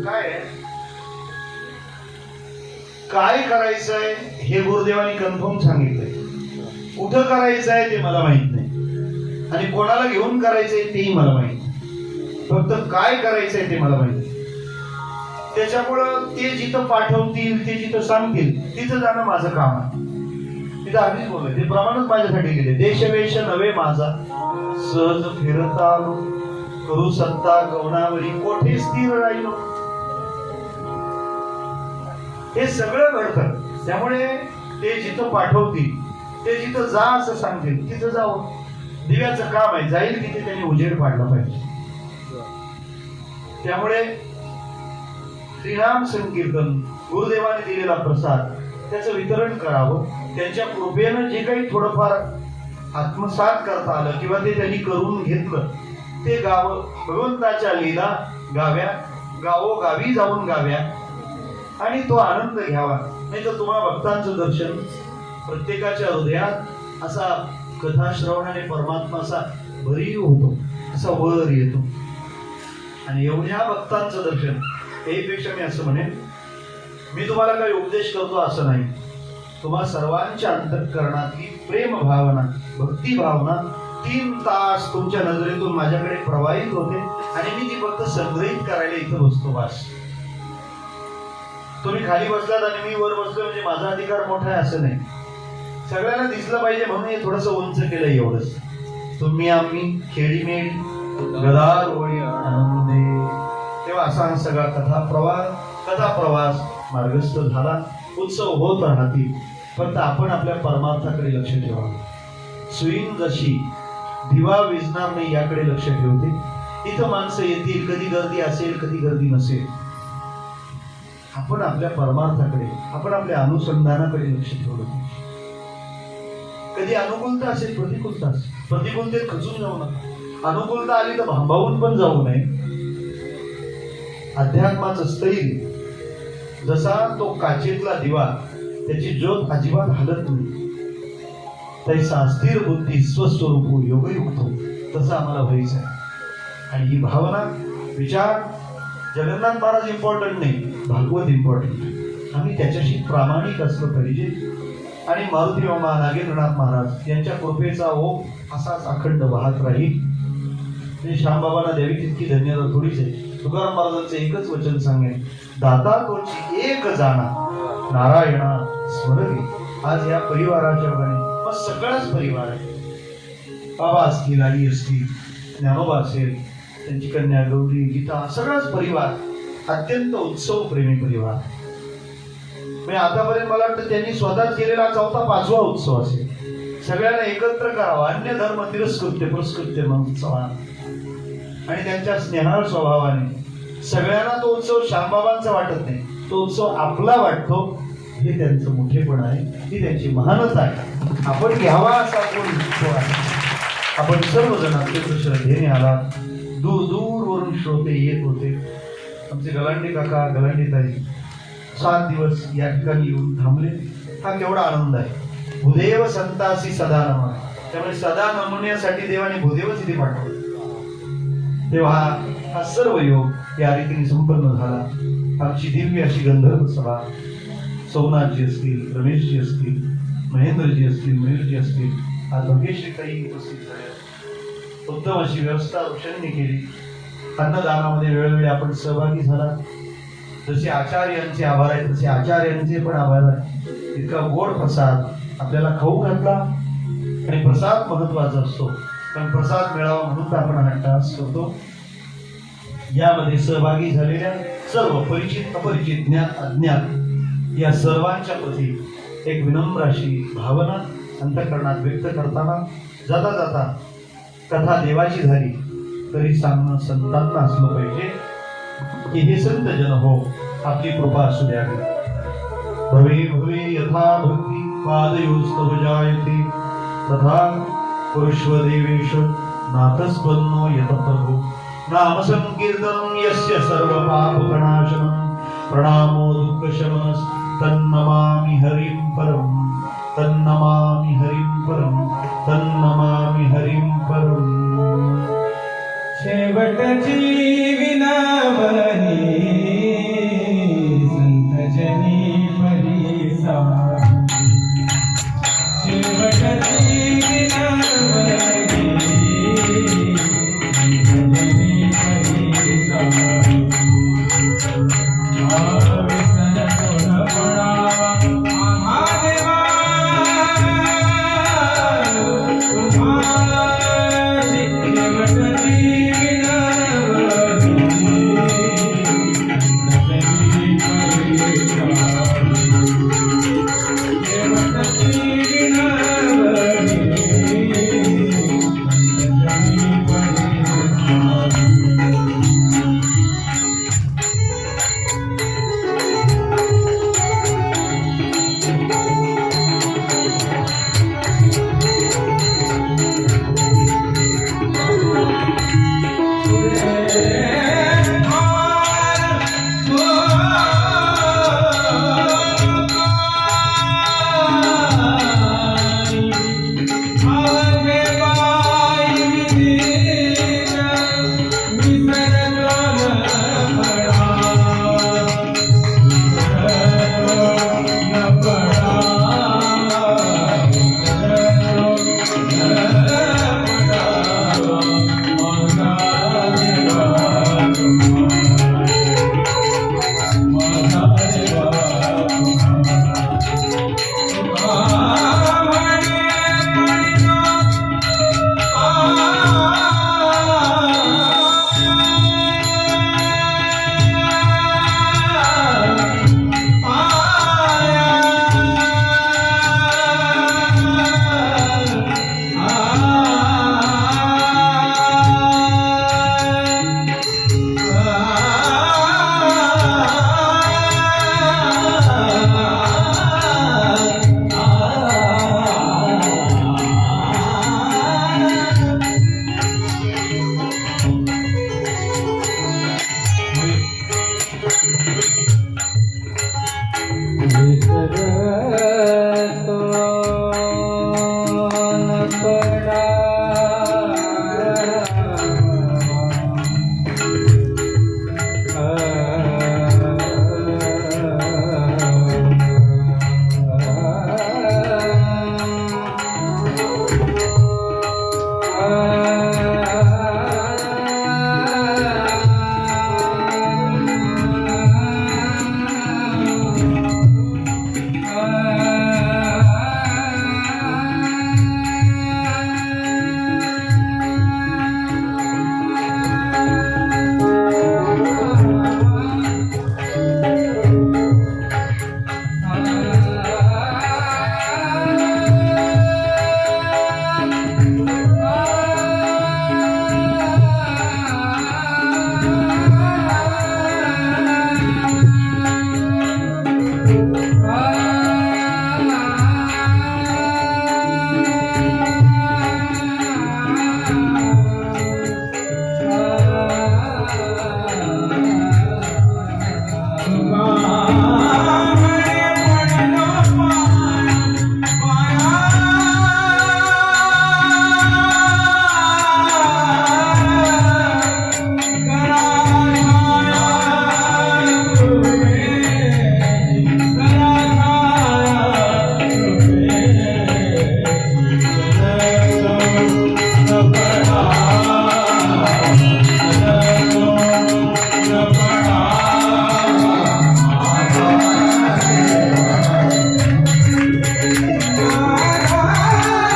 काय करायचंय हे गुरुदेवानी कन्फर्म सांगितलंय. कुठं करायचंय ते मला माहित नाही आणि कोणाला घेऊन करायचंय तेही मला माहित नाही. फक्त काय करायचंय ते मला माहिती. त्याच्यामुळं ते जिथं पाठवतील, ते जिथं सांगतील तिथं जाणं माझं काम आहे. तिथं आधीच बोलले ते प्रमाणच माझ्यासाठी लिहिले. देशवेश नव्हे माझा सहज फिरता करू सत्ता गवनावरी कोठे स्थिर राहिलो. हे सगळं घडतं. त्यामुळे ते जिथं पाठवतील, ते जिथं जा असं सांगतील तिथं जावं. दिव्याचं काम आहे, जाईल तिथे त्यांनी उजेड पाडला पाहिजे. त्यामुळे श्रीनाम संकीर्तन, गुरुदेवाने दिलेला प्रसाद त्याचं वितरण करावं. त्यांच्या कृपेनं जे काही थोडंफार आत्मसात करता आलं किंवा ते त्यांनी करून घेतलं ते गावं, भगवंताच्या लीला गाव्या, गावोगावी जाऊन गाव्या आणि तो आनंद घ्यावा. नाही तर तुम्हाला भक्तांचं दर्शन प्रत्येकाच्या हृदयात असा कथा श्रवणाने परमात्मा असा भरीव होतो, असा वर येतो. आणि एवढ्या भक्तांचं दर्शन त्यापेक्षा मी असं म्हणेन, मी तुम्हाला काही उपदेश करतो असं नाही. तुम्हा सर्वांच्या अंतःकरणातली प्रेम भावना, भक्ती भावना 3 तास तुमच्या नजरेतून माझ्याकडे प्रवाहित होते आणि मी ती फक्त संग्रहित करायला इथं बसतो. बस तुम्ही खाली बसलात आणि मी वर बसलो म्हणजे माझा अधिकार मोठा आहे असं नाही. सगळ्यांना दिसलं पाहिजे म्हणून हे थोडस उंच केलं एवढंच. तुम्ही आम्ही खेळीमेळी गदार होळी आनंदे. तेव्हा असा हा सगळा कथा प्रवास मार्गस्थ झाला. उत्सव होत राहतील. फक्त आपण आपल्या परमार्थाकडे लक्ष ठेवावं. सुईन जशी दिवा विझणार नाही याकडे लक्ष ठेवते. इथं माणसं येतील, कधी गर्दी असेल कधी गर्दी नसेल. आपण आपल्या परमार्थाकडे, आपण आपल्या अनुसंधानाकडे लक्ष ठेवलं पाहिजे. कधी अनुकूलता असेल, प्रतिकूलता असेल, प्रतिकूलतेत खचून जाऊ नका. अनुकूलता आली तर भांबावून पण जाऊ नये. अध्यात्माचं स्थैर्य जसा तो काचेतला दिवा, त्याची ज्योत अजिबात हलत नाही, तैसा स्थिर बुद्धी स्वस्वरूप योगयुक्त, तसं आम्हाला व्हायचं आहे. आणि ही भावना, विचार, जगन्नाथ महाराज इम्पॉर्टंट नाही, भागवत इम्पॉर्टंट. आम्ही त्याच्याशी प्रामाणिक असलं पाहिजे. आणि मारुती मामा, नागेंद्रनाथ महाराज यांच्या कृपेचा ओघ असाच अखंड वाहत राहील. श्यामबाबांना द्यावी तितकी धन्यवाद थोडीच आहे. तुकाराम महाराजांचं एकच वचन सांगेन, दाता तोची एक जाणा नारायणा स्मरणी. आज या परिवाराच्या बघाने मग सगळाच परिवार आहे. बाबा असतील, आई असतील, ज्ञानोबा असेल, त्यांची कन्या गौरी, गीता, सगळाच परिवार अत्यंत उत्सव प्रेमी परिवार. म्हणजे आतापर्यंत मला वाटतं त्यांनी स्वतःच केलेला 4था 5वा उत्सव असेल. सगळ्यांना एकत्र करावा, अन्य धर्म तिरस्कृत्य पुरस्कृत्य मग उत्सव. आणि त्यांच्या स्नेहाळ स्वभावाने सगळ्यांना तो उत्सव श्यामबाबांचा वाटत नाही, तो उत्सव आपला वाटतो. हे त्यांचं मोठेपण आहे, ही त्यांची महानता आहे. आपण घ्यावा असा कोण उत्सव आहे. आपण सर्वजण अत्यंत श्रद्धेने आलात. दूर दूरवरून श्रोते येत होते. आमचे गलांडे काका, गलांडे ताई 7 दिवस या ठिकाणी येऊन थांबले. हा केवढा आनंद आहे. भूदेव संतासी सदा नमः. त्यामुळे सदा नमण्यासाठी देवाने भूदेवच इथे पाठवले. तेव्हा हा सर्व योग या रीतीने संपन्न झाला. आमची दिव्य अशी गंधर्व सभा, सोमनाथजी असतील, रमेशजी असतील, महेंद्रजी असतील, मयूरजी असतील, आज भगेश्री काही उपस्थित झाल्या. उत्तम अशी व्यवस्था वृक्षांनी केली. अन्नदानामध्ये वेळोवेळी आपण सहभागी झाला. जसे आचार्यांचे आभार आहेत तसे आचार्यांचे पण आभार आहे. इतका गोड प्रसाद आपल्याला खाऊ घातला. आणि प्रसाद महत्वाचा असतो, पण प्रसाद मिळावा म्हणून आपण हा टास्क करतो. यामध्ये सहभागी झालेल्या सर्व परिचित अपरिचित ज्ञात अज्ञात या सर्वांच्या प्रती एक विनम्र अशी भावना अंतःकरणात व्यक्त करताना, जाता जाता कथा देवाची झाली तरी सांगणं संतांना असलं पाहिजे की हे संत जन हो, आपली कृपा असू द्यावी. भवे भवे यथा भक्ती पादयोस्तव जायते तथा पुरुष्व देवेश नाथस्पन्नो यत प्रभु. नाम संकीर्तनं यस्य सर्व पापप्रणाशनं प्रणामो दुःखशमनस् तन्नमामि हरिं परं. तन्नमामि हरिं परं. तन्नमामि हरिं परं. शेवटची विनवणी संतजनी परिसारी. शेवटची विनवणी संतजनी परिसारी. आविसन तोड पडावा महादेवा तुम्हारी. शेवटची तुका